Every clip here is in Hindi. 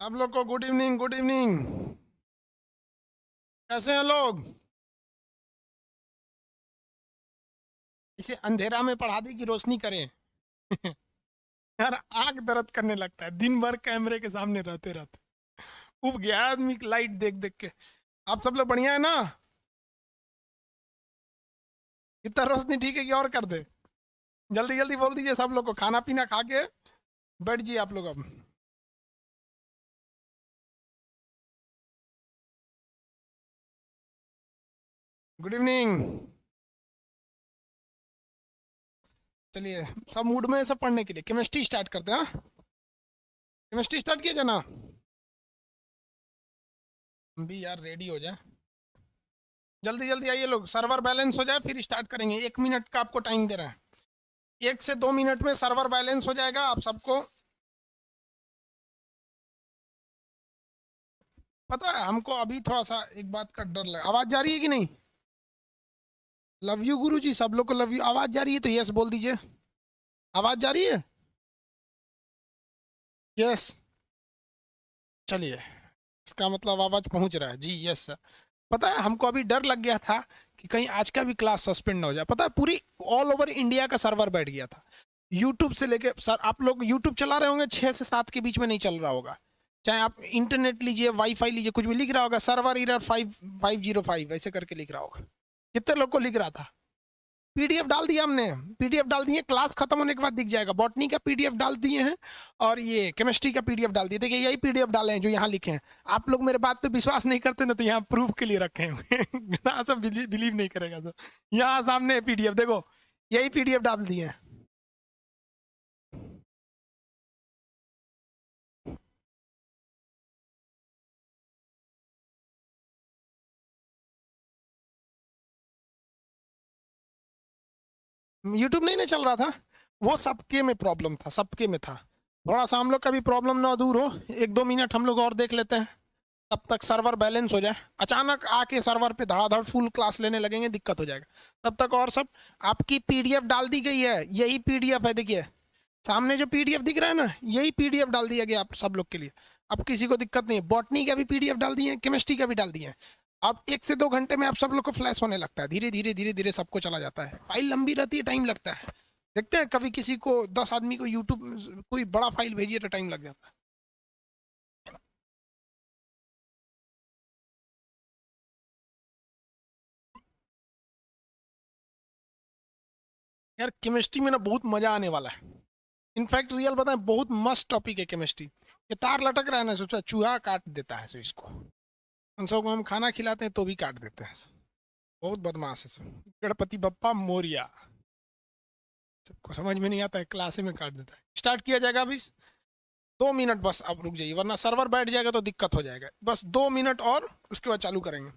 आप लोग को गुड इवनिंग, गुड इवनिंग। कैसे हैं लोग? इसे अंधेरा में पढ़ा दे कि रोशनी करें। यार आंख दर्द करने लगता है दिन भर कैमरे के सामने रहते रहते। उब गया आदमी लाइट देख देख के। आप सब लोग बढ़िया है ना? इतना रोशनी ठीक है कि और कर दे? जल्दी जल्दी बोल दीजिए सब लोग को, खाना पीना खा के बैठ जाइए आप लोग अब। Good evening. चलिए, सब मूड में है सब पढ़ने के लिए। केमिस्ट्री स्टार्ट करते हैं, हाँ? केमिस्ट्री स्टार्ट किया जाए ना? हम भी यार रेडी हो जाए। जल्दी जल्दी आइए लोग, सर्वर बैलेंस हो जाए फिर स्टार्ट करेंगे। 1 मिनट का आपको टाइम दे रहे हैं। 1 से 2 मिनट में सर्वर बैलेंस हो जाएगा आप सबको। पता है हमको अभी थोड़ा सा एक बात का डर लगा। आवाज जा रही है कि नहीं? लव यू गुरु जी, सब लोग को लव यू। आवाज जा रही है तो यस बोल दीजिए। आवाज जा रही है? यस। चलिए, इसका मतलब आवाज पहुंच रहा है जी। Yes sir. पता है हमको अभी डर लग गया था कि कहीं आज का भी क्लास सस्पेंड ना हो जाए। पता है पूरी ऑल ओवर इंडिया का सर्वर बैठ गया था। यूट्यूब से लेके सर, आप लोग यूट्यूब चला रहे होंगे, 6 से 7 के बीच में नहीं चल रहा होगा। चाहे आप इंटरनेट लीजिए, वाईफाई लीजिए, कुछ भी लिख रहा होगा सर्वर एरर 5505 ऐसे करके लिख रहा होगा। कितने लोग को लिख रहा था? पीडीएफ डाल दिया हमने। पीडीएफ डाल दिए, क्लास खत्म होने के बाद दिख जाएगा। बॉटनी का पीडीएफ डाल दिए हैं और ये केमिस्ट्री का पीडीएफ डाल दिए। देखिए यही पीडीएफ डाले हैं जो यहाँ लिखे हैं। आप लोग मेरे बात पे विश्वास नहीं करते ना, तो यहाँ प्रूफ के लिए रखे हैं। सब बिलीव नहीं करेगा तो यहाँ सामने पीडीएफ देखो, यही पीडीएफ डाल दिए हैं। यूट्यूब नहीं ना चल रहा था, वो सबके में प्रॉब्लम था, सबके में था। थोड़ा सा हम लोग का भी प्रॉब्लम ना दूर हो, 1-2 मिनट हम लोग और देख लेते हैं, तब तक सर्वर बैलेंस हो जाए। अचानक आके सर्वर पे धड़ाधड़ फुल क्लास लेने लगेंगे, दिक्कत हो जाएगा। तब तक और सब आपकी पीडीएफ डाल दी गई है। यही पीडीएफ है, देखिए सामने जो पीडीएफ दिख रहा है ना, यही पीडीएफ डाल दिया गया आप सब लोग के लिए। अब किसी को दिक्कत नहीं है। बॉटनी का भी पीडीएफ डाल दिए हैं, केमिस्ट्री का भी डाल दिए हैं। अब 1 से 2 घंटे में आप सब लोग को फ्लैश होने लगता है, धीरे धीरे धीरे धीरे सबको चला जाता है। फाइल लंबी रहती है, टाइम लगता है। देखते हैं कभी किसी को 10 आदमी को यूट्यूब कोई बड़ा फाइल भेजिए तो टाइम लग जाता है। यार केमिस्ट्री में ना बहुत मजा आने वाला है। इनफैक्ट रियल बताएं, बहुत मस्त टॉपिक है केमिस्ट्री। ये तार लटक रहा है ना, सोचा चूहा काट देता है सो इसको। उन सबको हम खाना खिलाते हैं तो भी काट देते हैं। बहुत बदमाश है सब। गणपति बप्पा मोरिया। सबको समझ में नहीं आता है, क्लास में काट देता है। स्टार्ट किया जाएगा अभी। 2 मिनट बस, आप रुक जाइए वरना सर्वर बैठ जाएगा तो दिक्कत हो जाएगा। बस 2 मिनट और उसके बाद चालू करेंगे।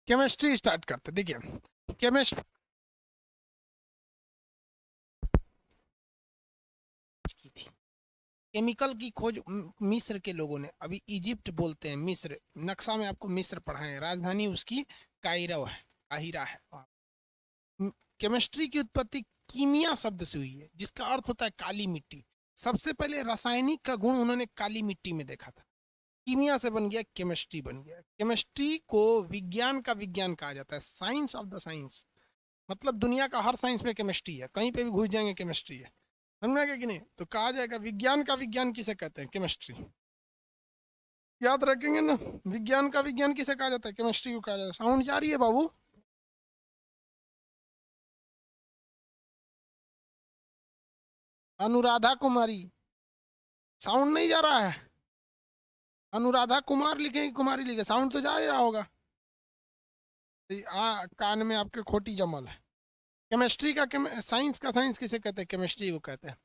केमिस्ट्री स्टार्ट करते, देखिए केमिस्ट्री की थी। केमिकल की खोज मिस्र के लोगों ने, अभी इजिप्ट बोलते हैं मिस्र, नक्शा में आपको मिस्र पढ़ाए हैं। राजधानी उसकी कायरो है, काहिरा है। केमिस्ट्री की उत्पत्ति कीमिया शब्द से हुई है, जिसका अर्थ होता है काली मिट्टी। सबसे पहले रासायनिक का गुण उन्होंने काली मिट्टी में देखा था। कीमिया से बन गया केमिस्ट्री, बन गया। केमिस्ट्री को विज्ञान का विज्ञान कहा जाता है, साइंस ऑफ द साइंस। मतलब दुनिया का हर साइंस में केमिस्ट्री है, कहीं पे भी घुस जाएंगे केमिस्ट्री है, समझ में आ गया कि नहीं? तो कहा जाएगा विज्ञान का विज्ञान किसे कहते हैं? केमिस्ट्री। याद रखेंगे ना, विज्ञान का विज्ञान किसे कहा जाता है? केमिस्ट्री को कहा जाता है। साउंड जा रही है बाबू? अनुराधा कुमारी, साउंड नहीं जा रहा है? अनुराधा कुमार लिखे कि कुमारी लिखे, साउंड तो जा ही रहा होगा। कान में आपके खोटी जमल है। केमिस्ट्री का साइंस का साइंस किसे कहते हैं? केमिस्ट्री को कहते हैं।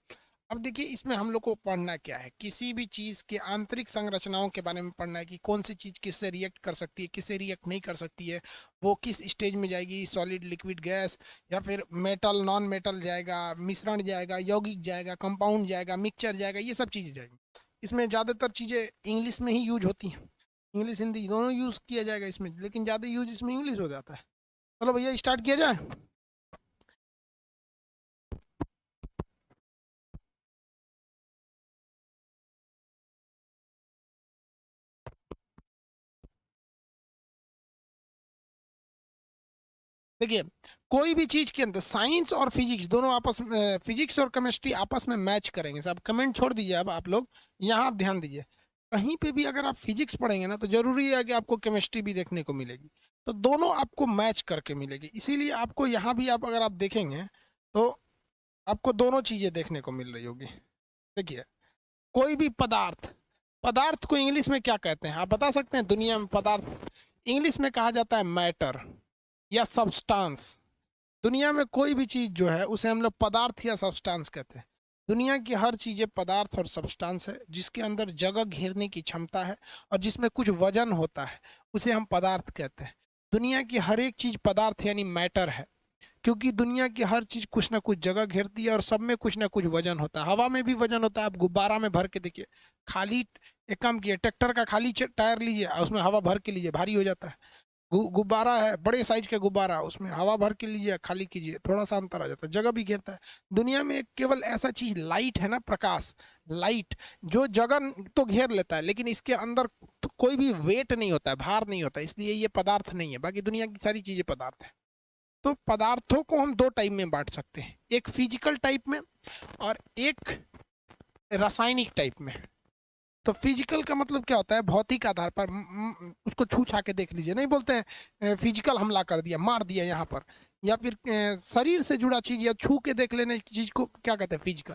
अब देखिए इसमें हम लोग को पढ़ना क्या है, किसी भी चीज़ के आंतरिक संरचनाओं के बारे में पढ़ना है कि कौन सी चीज़ किससे रिएक्ट कर सकती है, किससे रिएक्ट नहीं कर सकती है, वो किस स्टेज में जाएगी, सॉलिड लिक्विड गैस, या फिर मेटल नॉन मेटल जाएगा, मिश्रण जाएगा, यौगिक जाएगा, कंपाउंड जाएगा, मिक्सचर जाएगा, ये सब चीज़ें जाएंगी। इसमें ज़्यादातर चीज़ें इंग्लिश में ही यूज होती हैं, इंग्लिश हिंदी दोनों यूज़ किया जाएगा इसमें, लेकिन ज़्यादा यूज इसमें इंग्लिश हो जाता है। चलो भैया स्टार्ट किया जाए। देखिए कोई भी चीज के अंदर साइंस और फिजिक्स दोनों आपस में, फिजिक्स और केमिस्ट्री आपस में मैच करेंगे। सब कमेंट छोड़ दीजिए, अब आप लोग यहाँ आप ध्यान दीजिए। कहीं पे भी अगर आप फिजिक्स पढ़ेंगे ना तो जरूरी है कि आपको केमिस्ट्री भी देखने को मिलेगी, तो दोनों आपको मैच करके मिलेगी। इसीलिए आपको यहाँ भी आप अगर आप देखेंगे तो आपको दोनों चीजें देखने को मिल रही होगी। देखिए कोई भी पदार्थ, पदार्थ को इंग्लिश में क्या कहते हैं आप बता सकते हैं? दुनिया में पदार्थ इंग्लिश में कहा जाता है मैटर या सब्सटेंस। दुनिया में कोई भी चीज जो है उसे हम लोग पदार्थ या सब्सटेंस कहते हैं। दुनिया की हर चीजें पदार्थ और सब्सटेंस है, जिसके अंदर जगह घेरने की क्षमता है और जिसमें कुछ वजन होता है, उसे हम पदार्थ कहते हैं। दुनिया की हर एक चीज पदार्थ यानी मैटर है, क्योंकि दुनिया की हर चीज कुछ ना कुछ जगह घेरती है और सब में कुछ ना कुछ वजन होता है। हवा में भी वजन होता है, आप गुब्बारा में भर के देखिए, खाली एक काम किए, ट्रैक्टर का खाली टायर लीजिए और उसमें हवा भर के लीजिए, भारी हो जाता है। गुब्बारा है, बड़े साइज का गुब्बारा, उसमें हवा भर के लीजिए, खाली कीजिए, थोड़ा सा अंतर आ जाता है, जगह भी घेरता है। दुनिया में केवल ऐसा चीज लाइट है ना, प्रकाश, लाइट, जो जगह तो घेर लेता है लेकिन इसके अंदर तो कोई भी वेट नहीं होता है, भार नहीं होता है, इसलिए ये पदार्थ नहीं है। बाकी दुनिया की सारी चीजें पदार्थ है। तो पदार्थों को हम दो टाइप में बांट सकते हैं, एक फिजिकल टाइप में और एक रासायनिक टाइप में। तो फिजिकल का मतलब क्या होता है? भौतिक आधार पर उसको छू छा के देख लीजिए, नहीं बोलते हैं फिजिकल हमला कर दिया, मार दिया यहाँ पर, या फिर शरीर से जुड़ा चीज या छू के देख लेने की चीज को क्या कहते हैं? फिजिकल।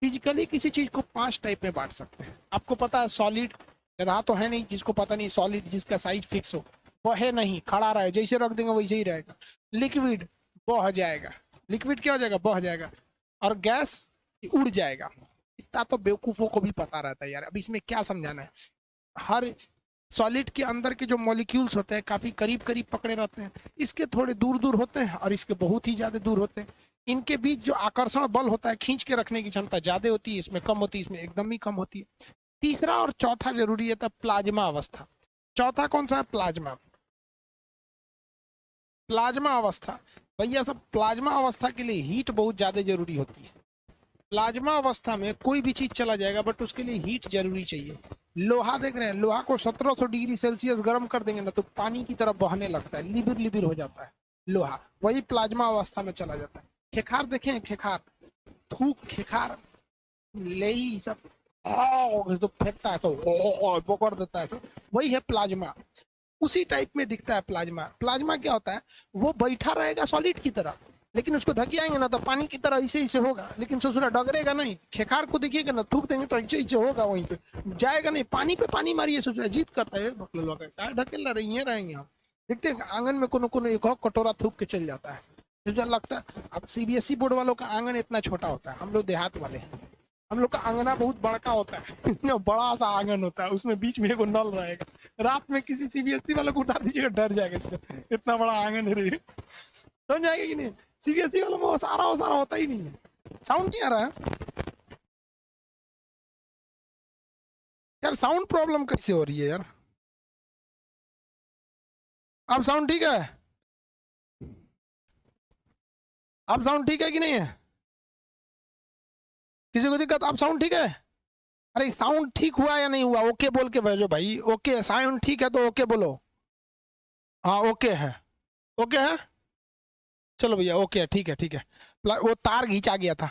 फिजिकली किसी चीज को 5 टाइप में बांट सकते हैं। आपको पता है सॉलिड, गधा तो है नहीं जिसको पता नहीं, सॉलिड जिसका साइज फिक्स हो, वो है नहीं, खड़ा रहे, जैसे रख देंगे वैसे ही रहेगा। लिक्विड बह जाएगा, लिक्विड क्या हो जाएगा? बह जाएगा। और गैस उड़ जाएगा। इतना तो बेवकूफों को भी पता रहता है यार, अब इसमें क्या समझाना है। हर सॉलिड के अंदर के जो मॉलिक्यूल्स होते हैं काफी करीब करीब पकड़े रहते हैं, इसके थोड़े दूर दूर होते हैं और इसके बहुत ही ज्यादा दूर होते हैं। इनके बीच जो आकर्षण बल होता है, खींच के रखने की क्षमता ज्यादा होती है, इसमें कम होती है, इसमें एकदम ही कम होती है। तीसरा और चौथा जरूरी है, तब प्लाज्मा अवस्था। चौथा कौन सा है? प्लाज्मा। प्लाज्मा अवस्था, भैया सब प्लाज्मा अवस्था के लिए हीट बहुत ज्यादा जरूरी होती है। प्लाज्मा अवस्था में कोई भी चीज चला जाएगा बट उसके लिए हीट जरूरी चाहिए। लोहा देख रहे हैं, लोहा को 1700 डिग्री सेल्सियस गर्म कर देंगे ना तो पानी की तरफ बहने लगता है, लिबिर लिबिर हो जाता है लोहा, वही प्लाज्मा अवस्था में चला जाता है। खेखार देखें, खेखार, थूक, खेखार, लेई सब तो फेंकता है तो बोकर देता है, तो वही है प्लाज्मा। उसी टाइप में दिखता है प्लाज्मा। प्लाज्मा क्या होता है? वो बैठा रहेगा सॉलिड की तरह, लेकिन उसको धकियाएंगे ना तो पानी की तरह ऐसे ऐसे होगा, लेकिन ससुरा डगरेगा नहीं। खेखार को देखिएगा ना, थूक देंगे तो ऐसे ऐसे होगा, वहीं पे जाएगा नहीं। पानी पे पानी मारिए, ससुरा जीत करता है, ढकेल रही है, रहेंगे हम देखते हैं आंगन में कोनो कोनो एक कटोरा थूक के चल जाता है। मुझे लगता है अब सीबीएसई बोर्ड वालों का आंगन इतना छोटा होता है, हम लोग देहात वाले हैं, हम लोग का आंगना बहुत बड़का होता है, इसमें बड़ा सा आंगन होता है, उसमें बीच में एक नल रहेगा। रात में किसी सीबीएसई वालों को उठा दीजिएगा, डर जाएगा, इतना बड़ा आंगन है, समझ आएगा कि नहीं? सीबीएसई वालों में वो सारा होता ही नहीं है। साउंड नहीं आ रहा है यार? साउंड प्रॉब्लम कैसे हो रही है यार? अब साउंड ठीक है? अब साउंड ठीक है कि नहीं है? किसी को दिक्कत? अब साउंड ठीक है? अरे साउंड ठीक हुआ या नहीं हुआ? ओके बोल के भेजो भाई। ओके, साउंड ठीक है तो ओके बोलो। हाँ ओके है, ओके है। चलो भैया ओके है, ठीक है ठीक है। वो तार घिंचा गया था,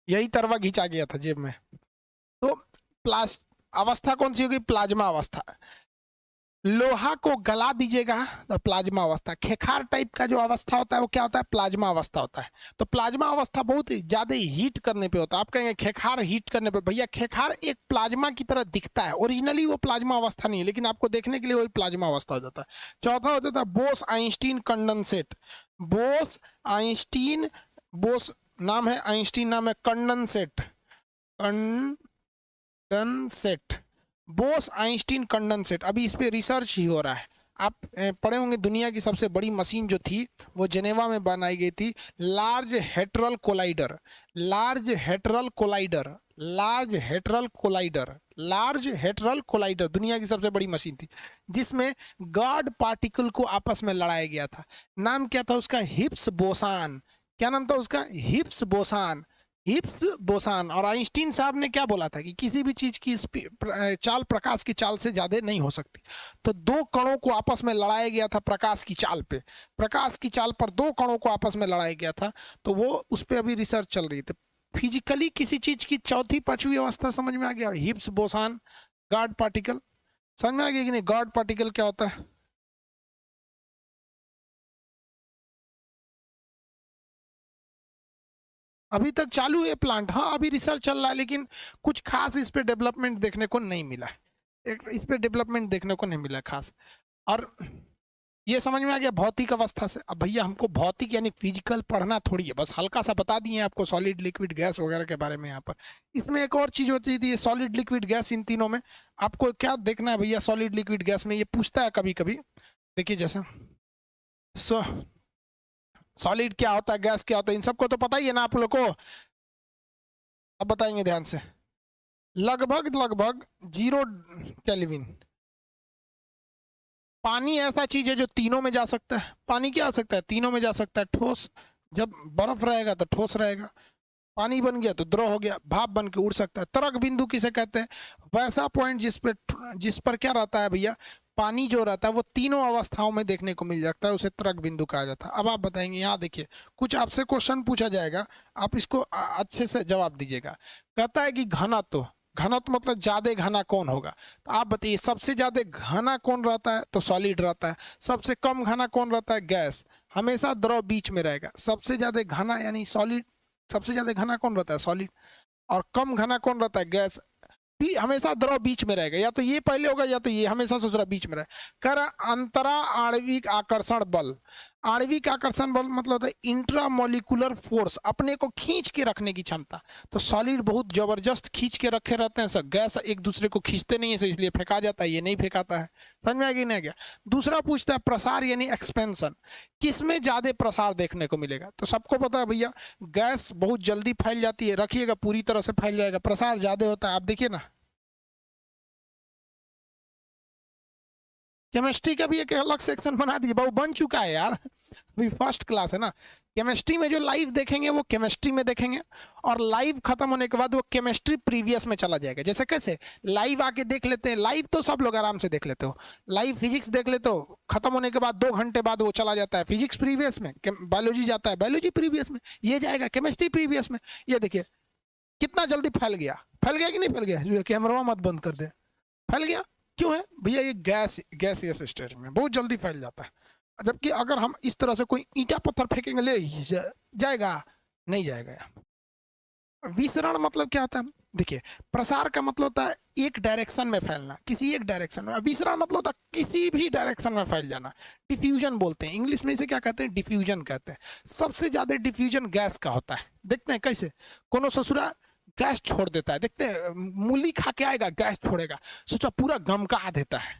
यही तरवा घिंचा गया था जेब में। तो प्लास अवस्था कौन सी होगी? प्लाज्मा अवस्था। लोहा को गला दीजिएगा तो प्लाज्मा अवस्था। खेखार टाइप का जो अवस्था होता है वो क्या होता है? प्लाज्मा अवस्था होता है। तो प्लाज्मा अवस्था बहुत ज्यादा हीट करने पे होता है। आप कहेंगे खेखार हीट करने पे, भैया खेखार एक प्लाज्मा की तरह दिखता है, ओरिजिनली वो प्लाज्मा अवस्था नहीं है, लेकिन आपको देखने के लिए वही प्लाज्मा अवस्था हो जाता है। चौथा हो जाता है Bose Einstein condensate. Bose Einstein, Bose नाम है, आइंस्टीन नाम है, condensate, condensate, Bose Einstein condensate. अभी इस पे रिसर्च ही हो रहा है। आप पढ़े होंगे दुनिया की सबसे बड़ी मशीन जो थी वो जेनेवा में बनाई गई थी, large hadron collider. Large hadron collider, large hadron collider, large hadron collider दुनिया की सबसे बड़ी मशीन थी, जिसमें गॉड पार्टिकल को आपस में लड़ाया गया था। नाम क्या था उसका? हिप्स बोसान। क्या नाम था उसका? हिप्स बोसान, हिप्स बोसान। और आइंस्टीन साहब ने क्या बोला था कि किसी भी चीज की चाल प्रकाश की चाल से ज्यादा नहीं हो सकती। तो दो कणों को आपस में लड़ाया गया था प्रकाश की चाल पे, प्रकाश की चाल पर दो कणों को आपस में लड़ाया गया था। तो वो उस पर अभी रिसर्च चल रही थी। फिजिकली किसी चीज की चौथी पांचवी अवस्था समझ में आ गया? हिप्स बोसान, गॉड पार्टिकल। समझ में आ गया कि नहीं? गॉड पार्टिकल क्या होता है? अभी तक चालू है प्लांट, हाँ अभी रिसर्च चल रहा है, लेकिन कुछ खास इस पे डेवलपमेंट देखने को नहीं मिला है। एक इस पे डेवलपमेंट देखने को नहीं मिला खास। और ये समझ में आ गया भौतिक अवस्था से। अब भैया हमको भौतिक यानी फिजिकल पढ़ना थोड़ी है, बस हल्का सा बता दिए आपको सॉलिड लिक्विड गैस वगैरह के बारे में यहाँ पर। इसमें एक और चीज होती थी, सॉलिड लिक्विड गैस, इन तीनों में आपको क्या देखना है भैया? सॉलिड लिक्विड गैस में ये पूछता है कभी कभी, देखिए जैसे सॉलिड क्या होता है, गैस क्या होता है, इन सबको तो पता ही है ना आप लोग को। अब बताएंगे ध्यान से। लगभग लगभग 0 केल्विन। पानी ऐसा चीज है जो तीनों में जा सकता है। पानी क्या हो सकता है? तीनों में जा सकता है। ठोस, जब बर्फ रहेगा तो ठोस रहेगा, पानी बन गया तो द्रव हो गया, भाप बन के उड़ सकता है। तरक बिंदु किसे कहते हैं? वैसा पॉइंट जिस पर क्या रहता है भैया? पानी जो रहता है वो तीनों अवस्थाओं में देखने को मिल जाता है, उसे तरक बिंदु कहा जाता है। अब आप बताएंगे, यहाँ देखिए कुछ आपसे क्वेश्चन पूछा जाएगा, आप इसको अच्छे से जवाब दीजिएगा। कहता है कि घनत्व, घनत्व मतलब ज्यादा घना कौन होगा? तो आप बताइए सबसे ज्यादा घना कौन रहता है? तो सॉलिड रहता है। सबसे कम घना कौन रहता है? गैस। हमेशा द्रव बीच में रहेगा। सबसे ज्यादा घना यानी सॉलिड, सबसे ज्यादा घना कौन रहता है? सॉलिड। और कम घना कौन रहता है? गैस। भी हमेशा द्रव बीच में रहेगा, या तो ये पहले होगा या तो ये, हमेशा सोच रहा बीच में रहे। कर अंतरा आणविक आकर्षण बल। आणविक आकर्षण बल मतलब होता है इंट्रामोलिकुलर फोर्स, अपने को खींच के रखने की क्षमता। तो सॉलिड बहुत जबरदस्त खींच के रखे रहते हैं सर, गैस एक दूसरे को खींचते नहीं है सर, इसलिए फेंका जाता है, ये नहीं फेंकाता है। समझ में आ गया नहीं? आ गया। दूसरा पूछता है प्रसार यानी एक्सपेंशन, किसमें ज्यादा प्रसार देखने को मिलेगा? तो सबको पता है भैया गैस बहुत जल्दी फैल जाती है, रखिएगा पूरी तरह से फैल जाएगा, प्रसार ज्यादा होता है। आप देखिए ना, केमिस्ट्री का भी एक अलग सेक्शन बना दिए, वो बन चुका है यार, अभी फर्स्ट क्लास है ना। केमिस्ट्री में जो लाइव देखेंगे वो केमिस्ट्री में देखेंगे, और लाइव खत्म होने के बाद वो केमिस्ट्री प्रीवियस में चला जाएगा। जैसे कैसे लाइव आके देख लेते हैं, लाइव तो सब लोग आराम से देख लेते हो, लाइव फिजिक्स देख लेते हो, खत्म होने के बाद 2 घंटे बाद वो चला जाता है फिजिक्स प्रीवियस में, बायोलॉजी जाता है बायोलॉजी प्रीवियस में, ये जाएगा केमिस्ट्री प्रीवियस में। ये देखिए कितना जल्दी फैल गया, फैल गया कि नहीं फैल गया? कैमरा मत बंद कर दे, फैल गया। क्यों है भैया? ये गैसियस स्टेट में बहुत जल्दी फैल जाता है। जबकि अगर हम इस तरह से कोई ईंटा पत्थर फेंकेंगे, ले जाएगा? नहीं जाएगा। विसरण मतलब क्या होता है? देखिए प्रसार का मतलब होता है एक डायरेक्शन में फैलना, किसी एक डायरेक्शन में। विसरण मतलब होता है किसी भी डायरेक्शन में फैल जाना। डिफ्यूजन बोलते हैं इंग्लिश में, इसे क्या कहते हैं? डिफ्यूजन कहते हैं। सबसे ज्यादा डिफ्यूजन गैस का होता है। देखते हैं कैसे, कोनो ससुरा गैस छोड़ देता है, देखते हैं मूली खा के आएगा गैस छोड़ेगा, सोचा पूरा गमका देता है,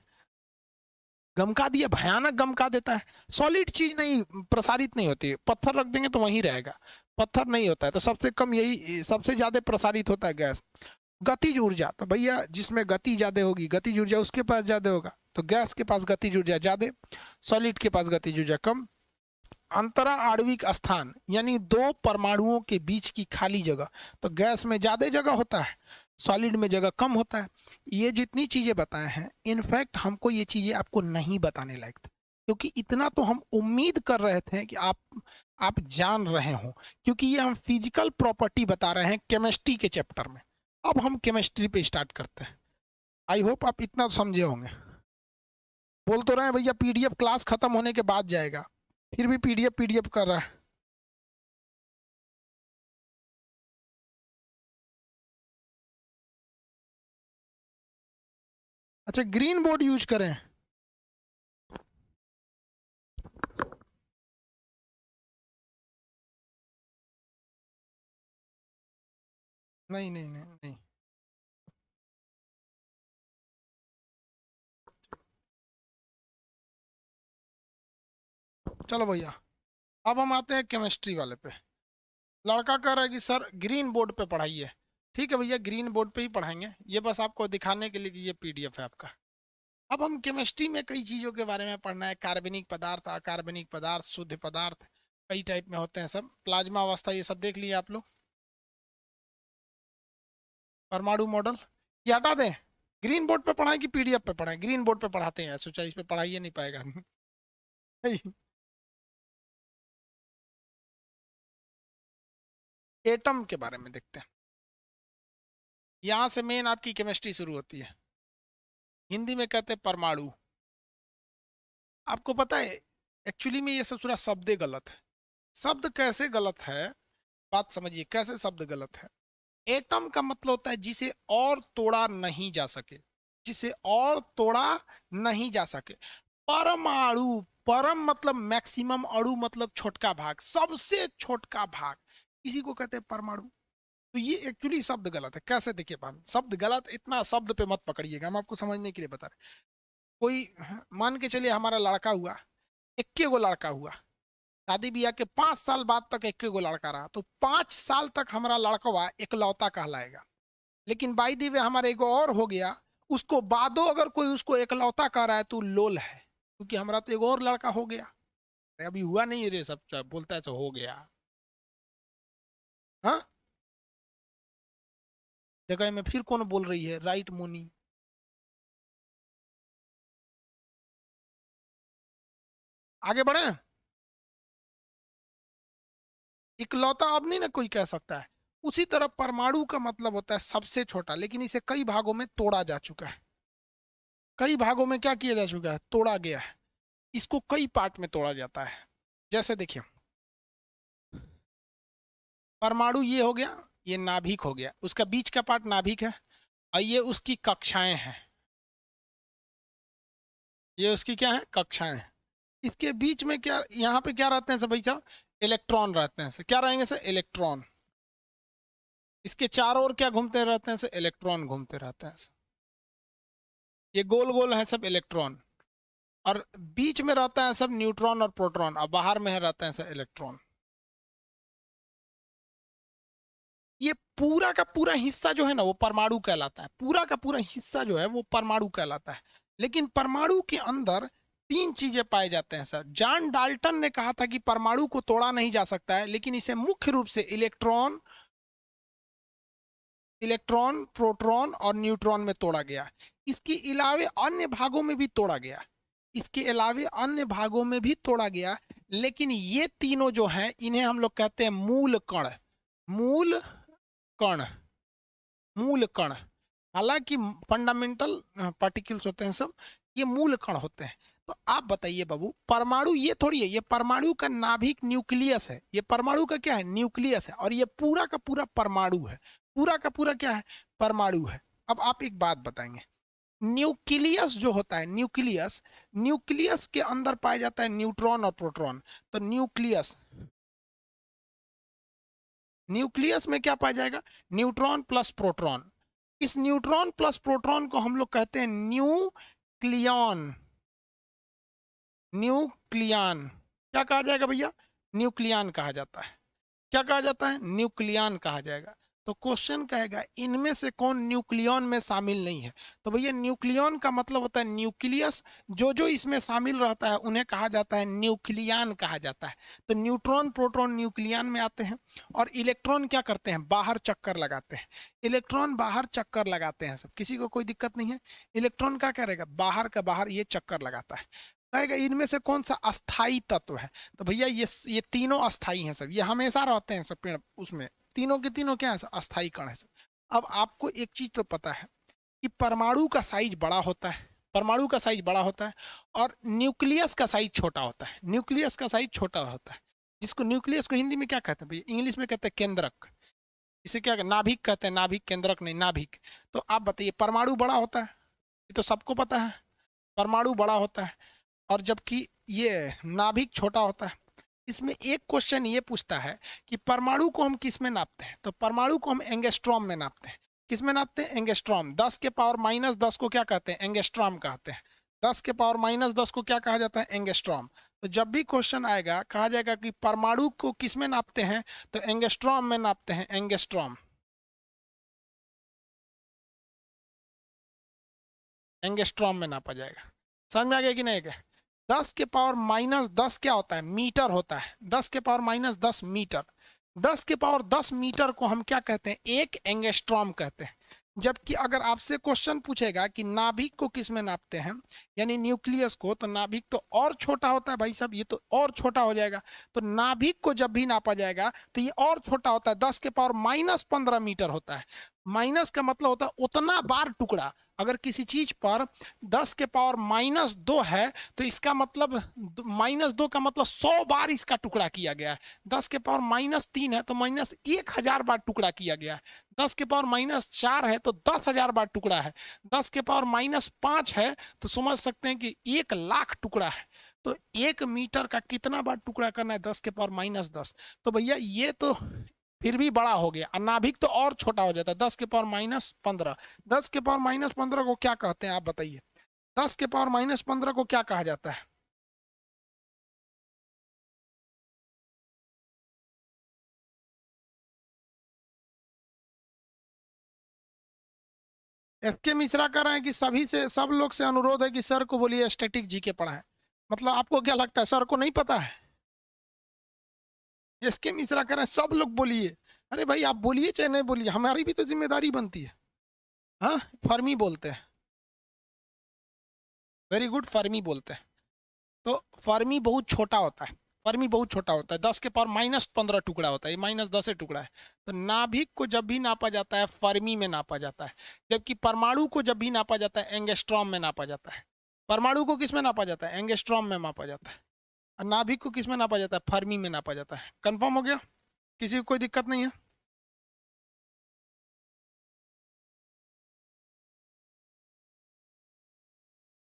गमका दिया, भयानक गमका देता है। सॉलिड चीज नहीं प्रसारित नहीं होती, पत्थर रख देंगे तो वहीं रहेगा, पत्थर नहीं होता है। तो सबसे कम यही, सबसे ज्यादा प्रसारित होता है गैस। गतिज ऊर्जा, तो भैया जिसमें गति ज्यादा होगी, गतिज ऊर्जा उसके पास ज्यादा होगा, तो गैस के पास गतिज ऊर्जा ज्यादा, सॉलिड के पास गतिज ऊर्जा कम। अंतरा आणविक स्थान यानी दो परमाणुओं के बीच की खाली जगह, तो गैस में ज्यादा जगह होता है, सॉलिड में जगह कम होता है। ये जितनी चीजें बताए हैं इनफैक्ट हमको ये चीजें आपको नहीं बताने लायक थे, क्योंकि इतना तो हम उम्मीद कर रहे थे कि आप जान रहे हो, क्योंकि ये हम फिजिकल प्रॉपर्टी बता रहे हैं केमिस्ट्री के चैप्टर में। अब हम केमिस्ट्री पे स्टार्ट करते हैं। आई होप आप इतना समझे होंगे। बोल तो रहे हैं भैया पीडीएफ क्लास खत्म होने के बाद जाएगा, फिर भी पीडीएफ पीडीएफ कर रहा है। अच्छा ग्रीन बोर्ड यूज करें? नहीं नहीं नहीं नहीं। चलो भैया अब हम आते हैं केमिस्ट्री वाले पे। लड़का कह रहा है कि सर ग्रीन बोर्ड पे पढ़ाइए। ठीक है भैया ग्रीन बोर्ड पे ही पढ़ाएंगे, ये बस आपको दिखाने के लिए कि ये पीडीएफ है आपका। अब हम केमिस्ट्री में कई चीज़ों के बारे में पढ़ना है, कार्बनिक पदार्थ, अकार्बनिक पदार्थ, शुद्ध पदार्थ, कई टाइप में होते हैं सब, प्लाज्मा अवस्था, ये सब देख लिए आप लोग। परमाणु मॉडल ये हटा दें, ग्रीन बोर्ड पे पढ़ाएं कि पीडीएफ पे पढ़ाएं? ग्रीन बोर्ड पे पढ़ाते हैं, सोचा इस पे पढ़ाइए नहीं पाएगा। एटम के बारे में देखते हैं, यहाँ से मेन आपकी केमिस्ट्री शुरू होती है। हिंदी में कहते हैं परमाणु। आपको पता है एक्चुअली में ये सब पूरा शब्द गलत है। शब्द कैसे गलत है, बात समझिए कैसे शब्द गलत है। एटम का मतलब होता है जिसे और तोड़ा नहीं जा सके, जिसे और तोड़ा नहीं जा सके। परमाणु, परम मतलब मैक्सिमम, अणु मतलब छोटका भाग, सबसे छोटका भाग, इसी को कहते हैं परमाणु। तो ये एक्चुअली शब्द गलत है। कैसे देखिए बात, शब्द गलत, इतना शब्द पे मत पकड़िएगा, हम आपको समझने के लिए बता रहे। कोई मान के चलिए हमारा लड़का हुआ, इक्के गो लड़का हुआ, शादी ब्याह के 5 साल बाद तक इक्के गो लड़का रहा, तो 5 साल तक हमारा लड़का इकलौता कहलाएगा। लेकिन बाई दी वे हमारा एगो और हो गया, उसको बादो अगर कोई उसको इकलौता कह रहा है तो लोल है, क्योंकि हमारा तो एगो और लड़का हो गया। अरे अभी हुआ नहीं रे, सब बोलता है तो हो गया। हाँ जगह में फिर कौन बोल रही है, राइट मोनी। आगे बढ़े। इकलौता अब नहीं ना कोई कह सकता है। उसी तरह परमाणु का मतलब होता है सबसे छोटा, लेकिन इसे कई भागों में तोड़ा जा चुका है। कई भागों में क्या किया जा चुका है, तोड़ा गया है। इसको कई पार्ट में तोड़ा जाता है। जैसे देखिए परमाणु ये हो गया, ये नाभिक हो गया, उसका बीच का पार्ट नाभिक है, और ये उसकी कक्षाएं हैं। ये उसकी क्या है, कक्षाएं हैं। इसके बीच में क्या, यहाँ पे क्या रहते हैं सब भाई साहब, इलेक्ट्रॉन रहते हैं सर। क्या रहेंगे सर, इलेक्ट्रॉन। इसके चारों ओर क्या घूमते रहते हैं सर, इलेक्ट्रॉन घूमते रहते हैं सर। ये गोल गोल है सब इलेक्ट्रॉन, और बीच में रहता है सब न्यूट्रॉन और प्रोटॉन, और बाहर में है रहते हैं सब इलेक्ट्रॉन। ये पूरा का पूरा हिस्सा जो है ना वो परमाणु कहलाता है, पूरा का पूरा हिस्सा जो है वो परमाणु कहलाता है। लेकिन परमाणु के अंदर तीन चीजें पाए जाते हैं सर। जॉन डाल्टन ने कहा था कि परमाणु को तोड़ा नहीं जा सकता है, लेकिन इसे मुख्य रूप से इलेक्ट्रॉन, प्रोटॉन और न्यूट्रॉन में तोड़ा गया। इसके अलावे अन्य भागों में भी तोड़ा गया, इसके अलावे अन्य भागों में भी तोड़ा गया। लेकिन ये तीनों जो हैं इन्हें हम लोग कहते हैं मूल कण। मूल कण, मूल कण। हालांकि फंडामेंटल पार्टिकल्स होते हैं सब, ये मूल कण होते हैं। तो आप बताइए बाबू, परमाणु ये थोड़ी है, ये परमाणु का नाभिक न्यूक्लियस है। ये परमाणु का क्या है, न्यूक्लियस है, और ये पूरा का पूरा परमाणु है। पूरा का पूरा क्या है, परमाणु है। अब आप एक बात बताएंगे, न्यूक्लियस जो होता है, न्यूक्लियस, न्यूक्लियस के अंदर पाया जाता है न्यूट्रॉन और प्रोटॉन। तो न्यूक्लियस, न्यूक्लियस में क्या पाया जाएगा, न्यूट्रॉन प्लस प्रोटॉन। इस न्यूट्रॉन प्लस प्रोटॉन को हम लोग कहते हैं न्यूक्लियॉन। न्यूक्लियन क्या कहा जाएगा भैया, न्यूक्लियन कहा जाता है। क्या कहा जाता है, न्यूक्लियन कहा जाएगा। तो क्वेश्चन कहेगा इनमें से कौन न्यूक्लियन में शामिल नहीं है। तो भैया न्यूक्लियन का मतलब होता है न्यूक्लियस, जो जो इसमें शामिल रहता है उन्हें कहा जाता है न्यूक्लियन कहा जाता है। तो न्यूट्रॉन प्रोटॉन न्यूक्लियन में आते हैं। और इलेक्ट्रॉन क्या करते हैं, बाहर चक्कर लगाते हैं। इलेक्ट्रॉन बाहर चक्कर लगाते हैं, सब किसी को कोई दिक्कत नहीं है। इलेक्ट्रॉन क्या करेगा, बाहर का बाहर ये चक्कर लगाता है। कहेगा इनमें से कौन सा अस्थाई तत्व है। तो भैया ये तीनों अस्थाई हैं सब, ये हमेशा रहते हैं सब पेड़ उसमें, तीनों के तीनों क्या है, अस्थाई कण है सब। अब आपको एक चीज तो पता है कि परमाणु का साइज बड़ा होता है, परमाणु का साइज बड़ा होता है और न्यूक्लियस का साइज छोटा होता है, न्यूक्लियस का साइज छोटा होता है। जिसको न्यूक्लियस को हिंदी में क्या कहते हैं भैया, इंग्लिश में कहते हैं केंद्रक। इसे क्या नाभिक कहते हैं, नाभिक, केंद्रक नहीं, नाभिक। तो आप बताइए परमाणु बड़ा होता है, ये तो सबको पता है, परमाणु बड़ा होता है और जबकि ये नाभिक छोटा होता है। इसमें एक क्वेश्चन ये पूछता है कि परमाणु को हम किस में नापते हैं। तो परमाणु को हम एंगस्ट्रॉम में नापते हैं। किस में नापते हैं, एंगस्ट्रॉम। 10 के पावर -10 को क्या कहते हैं, एंगस्ट्रॉम कहते हैं। 10 के पावर -10 को क्या कहा जाता है, एंगस्ट्रॉम। तो जब भी क्वेश्चन आएगा कहा जाएगा कि परमाणु को किस में नापते हैं, तो एंगस्ट्रॉम में नापते हैं, एंगस्ट्रॉम, एंगस्ट्रॉम में नापा जाएगा। समझ में आ गया कि नहीं क्या। 10 के पावर -10 क्या होता है, मीटर होता है। 10 के पावर -10 मीटर। 10 के पावर 10 मीटर को हम क्या कहते हैं, एक एंगस्ट्रॉम कहते हैं। जबकि अगर आपसे क्वेश्चन पूछेगा कि नाभिक को किस में नापते हैं, यानी न्यूक्लियस को, तो नाभिक तो और छोटा होता है भाई साहब, ये तो और छोटा हो जाएगा। तो नाभिक को जब भी नापा जाएगा तो ये और छोटा होता है, 10 के पावर -15 मीटर होता है। माइनस का मतलब होता है उतना बार टुकड़ा। अगर किसी चीज पर 10 के पावर -2 है तो इसका मतलब -2 का मतलब 100 बार इसका टुकड़ा किया गया है। 10 के पावर -3 है तो -1000 बार टुकड़ा किया गया है। 10 के पावर -4 है तो 10,000 बार टुकड़ा है। 10 के पावर -5 है तो समझ सकते हैं कि 1,00,000 टुकड़ा है। तो 1 मीटर का कितना बार टुकड़ा करना है, 10 के पावर -10। तो भैया ये तो फिर भी बड़ा हो गया, और नाभिक तो और छोटा हो जाता है, 10 के पावर -15। 10 के पावर -15 को क्या कहते हैं आप बताइए, 10 के पावर -15 को क्या कहा जाता है। एसके मिश्रा कह रहे हैं कि सभी से, सब लोग से अनुरोध है कि सर को बोलिए स्टैटिक जीके पढ़ाएं। मतलब आपको क्या लगता है सर को नहीं पता है। एसके मिश्रा कह रहे हैं सब लोग बोलिए। अरे भाई आप बोलिए चाहे नहीं बोलिए, हमारी भी तो जिम्मेदारी बनती है। हाँ, फर्मी बोलते हैं, वेरी गुड, फर्मी बोलते हैं। तो फर्मी बहुत छोटा होता है, फर्मी बहुत छोटा होता है, 10 के पावर -15 टुकड़ा होता है, ये -10 टुकड़ा है। तो नाभिक को जब भी नापा जाता है फर्मी में नापा जाता है, जबकि परमाणु को जब भी नापा जाता है एंगस्ट्रॉम में नापा जाता है। परमाणु को किस में नापा जाता है, एंगस्ट्रॉम में नापा जाता है। और नाभिक को किस में नापा जाता है, फर्मी में नापा जाता है। कंफर्म हो गया, किसी को कोई दिक्कत नहीं है।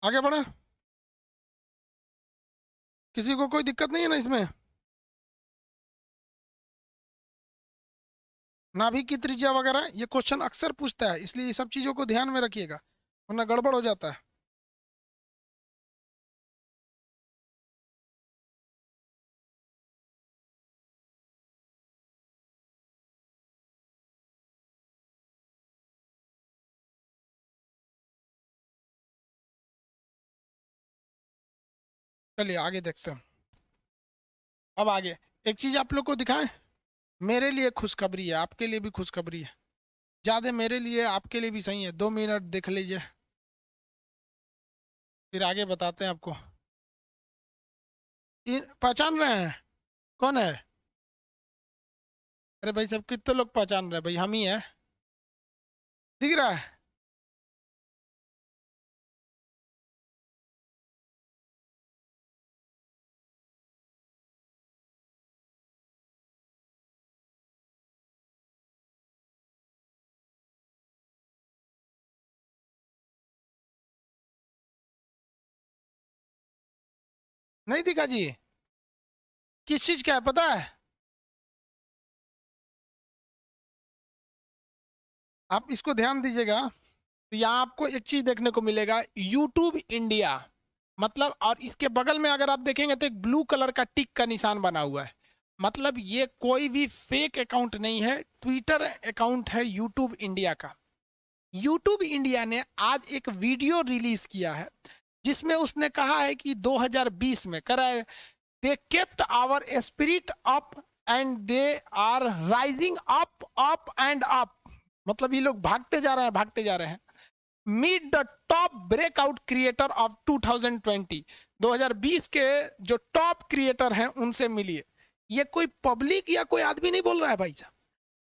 आगे बढ़े, किसी को कोई दिक्कत नहीं है ना इसमें। नाभिक की त्रिज्या वगैरह ये क्वेश्चन अक्सर पूछता है, इसलिए ये सब चीजों को ध्यान में रखिएगा वरना गड़बड़ हो जाता है। चलिए आगे देखते हैं। अब आगे एक चीज आप लोग को दिखाएं, मेरे लिए खुशखबरी है, आपके लिए भी खुशखबरी है। ज्यादा मेरे लिए, आपके लिए भी सही है। 2 मिनट देख लीजिए, फिर आगे बताते हैं आपको। पहचान रहे हैं कौन है। अरे भाई सब कितने लोग पहचान रहे हैं, भाई हम ही है, दिख रहा है। नहीं दिखा जी, किस चीज का है पता है। आप इसको ध्यान दीजिएगा, तो यहाँ आपको एक चीज देखने को मिलेगा, यूट्यूब इंडिया। मतलब और इसके बगल में अगर आप देखेंगे तो एक ब्लू कलर का टिक का निशान बना हुआ है। मतलब ये कोई भी फेक अकाउंट नहीं है, ट्विटर अकाउंट है यूट्यूब इंडिया का। यूट्यूब इंडिया ने आज एक वीडियो रिलीज किया है जिसमें उसने कहा है कि 2020 में करा है, they kept our spirit up and they are rising up up and up. मतलब ये लोग भागते जा रहे हैं, भागते जा रहे हैं। Meet the top breakout creator of 2020, 2020 के जो टॉप क्रिएटर हैं उनसे मिलिए। ये कोई पब्लिक या कोई आदमी नहीं बोल रहा है भाई साहब।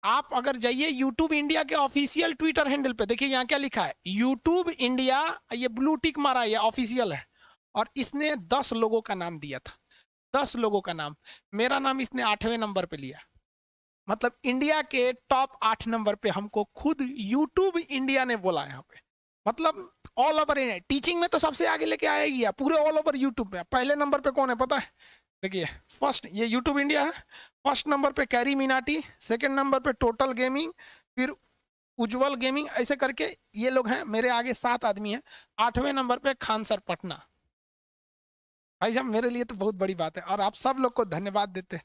आप अगर जाइए यूट्यूब इंडिया के ऑफिशियल ट्विटर हैंडल पे, देखिए यहाँ क्या लिखा है, यूट्यूब इंडिया, ये ब्लू टिक मारा है, ये ऑफिशियल है। और इसने 10 लोगों का नाम दिया था, 10 लोगों का नाम। मेरा नाम इसने 8वें नंबर पे लिया। मतलब इंडिया के टॉप 8 नंबर पे हमको खुद यूट्यूब इंडिया ने बोला यहाँ पे। मतलब ऑल ओवर इंडिया, टीचिंग में तो सबसे आगे लेके आएगी पूरे ऑल ओवर यूट्यूब पे। पहले नंबर पे कौन है पता है? देखिए फर्स्ट ये यूट्यूब इंडिया है, फर्स्ट नंबर पे कैरी मिनाटी, सेकंड नंबर पे टोटल गेमिंग, फिर उज्जवल गेमिंग, ऐसे करके ये लोग हैं। मेरे आगे 7 आदमी हैं। 8वें नंबर पे खान सर पटना। भाई साहब मेरे लिए तो बहुत बड़ी बात है, और आप सब लोग को धन्यवाद देते,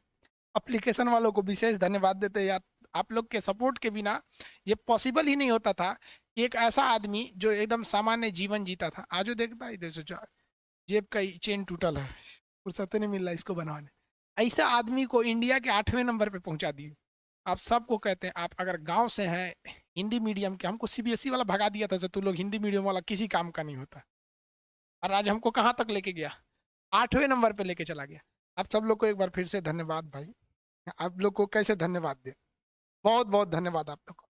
एप्लीकेशन वालों को विशेष धन्यवाद देते यार। आप लोग के सपोर्ट के बिना ये पॉसिबल ही नहीं होता था कि एक ऐसा आदमी जो एकदम सामान्य जीवन जीता था, आज वो देखता है इधर सोचा जेब का चेन टूटल है, फुर्सत नहीं मिल रहा इसको बनवाने, ऐसा आदमी को इंडिया के 8वें नंबर पे पहुंचा दिए। आप सबको कहते हैं, आप अगर गांव से हैं हिंदी मीडियम के, हमको सीबीएसई वाला भगा दिया था, जो तू लोग हिंदी मीडियम वाला किसी काम का नहीं होता, और आज हमको कहाँ तक लेके गया, 8वें नंबर पे लेके चला गया। आप सब लोग को एक बार फिर से धन्यवाद भाई। आप लोग को कैसे धन्यवाद दे, बहुत बहुत धन्यवाद आप लोग को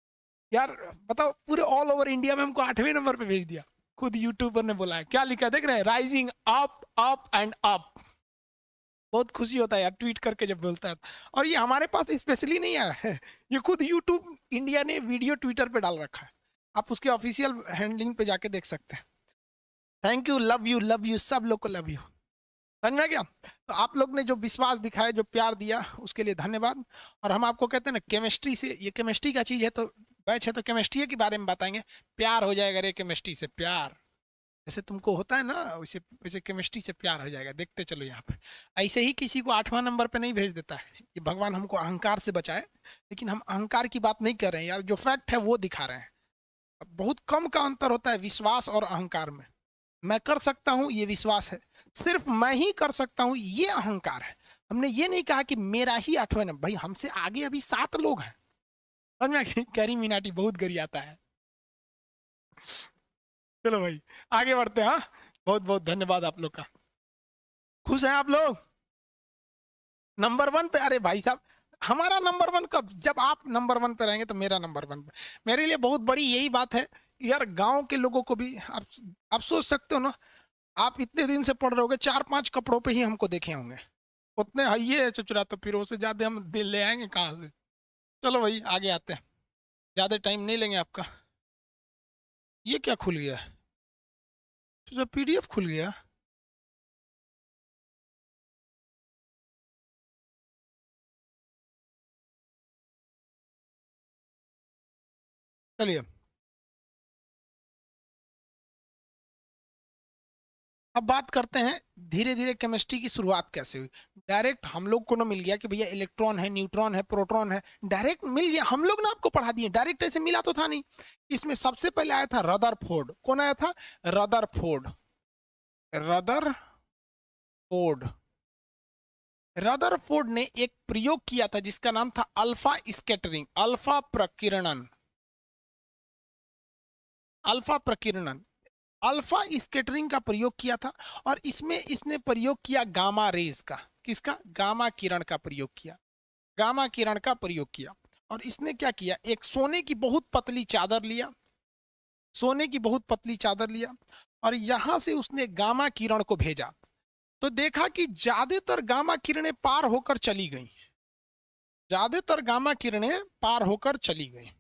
यार। बताओ पूरे ऑल ओवर इंडिया में हमको 8वें नंबर पे भेज दिया, खुद यूट्यूबर ने बोला है। क्या लिखा है देख रहे हैं, rising up up and up. बहुत खुशी होता है यार ट्वीट करके जब बोलता है। और ये हमारे पास स्पेशली नहीं आया है, ये खुद यूट्यूब इंडिया ने वीडियो ट्विटर पे डाल रखा है। आप उसके ऑफिशियल हैंडलिंग पे जाके देख सकते हैं। थैंक यू, लव यू, सब लोग को लव यू। समझ में आ गया? तो आप लोग ने जो विश्वास दिखाया, जो प्यार दिया, उसके लिए धन्यवाद। और हम आपको कहते हैं ना, केमिस्ट्री से, ये केमिस्ट्री का चीज़ है तो बैच है तो केमिस्ट्री के बारे में बताएंगे। प्यार हो जाएगा रे केमिस्ट्री से, प्यार जैसे तुमको होता है ना, वैसे वैसे केमिस्ट्री से प्यार हो जाएगा। देखते चलो यहाँ पर, ऐसे ही किसी को 8वां नंबर पे नहीं भेज देता है। ये भगवान हमको अहंकार से बचाए, लेकिन हम अहंकार की बात नहीं कर रहे हैं यार, जो फैक्ट है वो दिखा रहे हैं। बहुत कम का अंतर होता है विश्वास और अहंकार में। मैं कर सकता हूँ ये विश्वास है, सिर्फ मैं ही कर सकता हूँ ये अहंकार है। हमने ये नहीं कहा कि मेरा ही 8वां नंबर, भाई हमसे आगे अभी 7 लोग हैं। समझ में? कैरी मिनाटी बहुत गरियाता है। चलो भाई आगे बढ़ते हैं। हाँ, बहुत बहुत धन्यवाद आप लोग का। खुश हैं आप लोग? नंबर 1 पे? अरे भाई साहब हमारा नंबर 1 कब? जब आप नंबर 1 पे रहेंगे तो मेरा नंबर 1 पे। मेरे लिए बहुत बड़ी यही बात है यार। गांव के लोगों को भी आप सोच सकते हो ना, आप इतने दिन से पढ़ रहे होगे, 4-5 कपड़ों पे ही हमको देखे होंगे, उतने हइये है चुचुरा, तो फिर उससे ज्यादा हम दिल ले आएंगे कहाँ से? चलो भाई आगे आते हैं, ज्यादा टाइम नहीं लेंगे आपका। ये क्या खुल गया है? तो पीडीएफ खुल गया। चलिए अब बात करते हैं धीरे धीरे केमिस्ट्री की शुरुआत कैसे हुई। डायरेक्ट हम लोग को ना मिल गया कि भैया इलेक्ट्रॉन है, न्यूट्रॉन है, प्रोटॉन है, डायरेक्ट मिल गया। हम लोग ना आपको पढ़ा दिए, डायरेक्ट ऐसे मिला तो था नहीं। इसमें सबसे पहले आया था रदरफोर्ड। कौन आया था? रदरफोर्ड। रदरफोर्ड रदरफोर्ड ने एक प्रयोग किया था जिसका नाम था अल्फा स्कैटरिंग, अल्फा प्रकीर्णन, अल्फा प्रकीर्णन, अल्फा स्कैटरिंग का प्रयोग किया था। और इसमें इसने प्रयोग किया गामा रेज का। किसका? गामा किरण का प्रयोग किया, गामा किरण का प्रयोग किया। और इसने क्या किया, एक सोने की बहुत पतली चादर लिया, सोने की बहुत पतली चादर लिया, और यहां से उसने गामा किरण को भेजा। तो देखा कि ज्यादातर गामा किरणें पार होकर चली गई, ज्यादातर गामा किरणें पार होकर चली गई।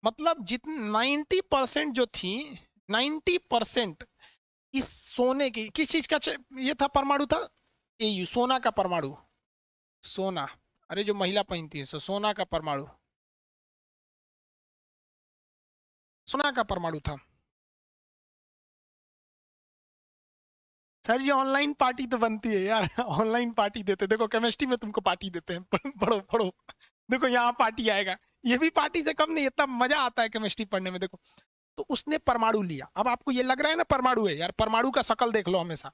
मतलब जितने 90% जो थी, 90% इस सोने की, किस चीज का ये था, परमाणु था, एयू, सोना का परमाणु, सोना। अरे जो महिला पहनती है, सोना का परमाणु, सोना का परमाणु था। सर जी ऑनलाइन पार्टी तो बनती है यार, ऑनलाइन पार्टी देते, देखो केमिस्ट्री में तुमको पार्टी देते हैं, पढ़ो पढ़ो, देखो यहाँ पार्टी आएगा, ये भी पार्टी से कम नहीं, इतना मजा आता है केमिस्ट्री पढ़ने में। देखो तो उसने परमाणु लिया, अब आपको ये लग रहा है ना परमाणु है यार, परमाणु का शकल देख लो हमेशा,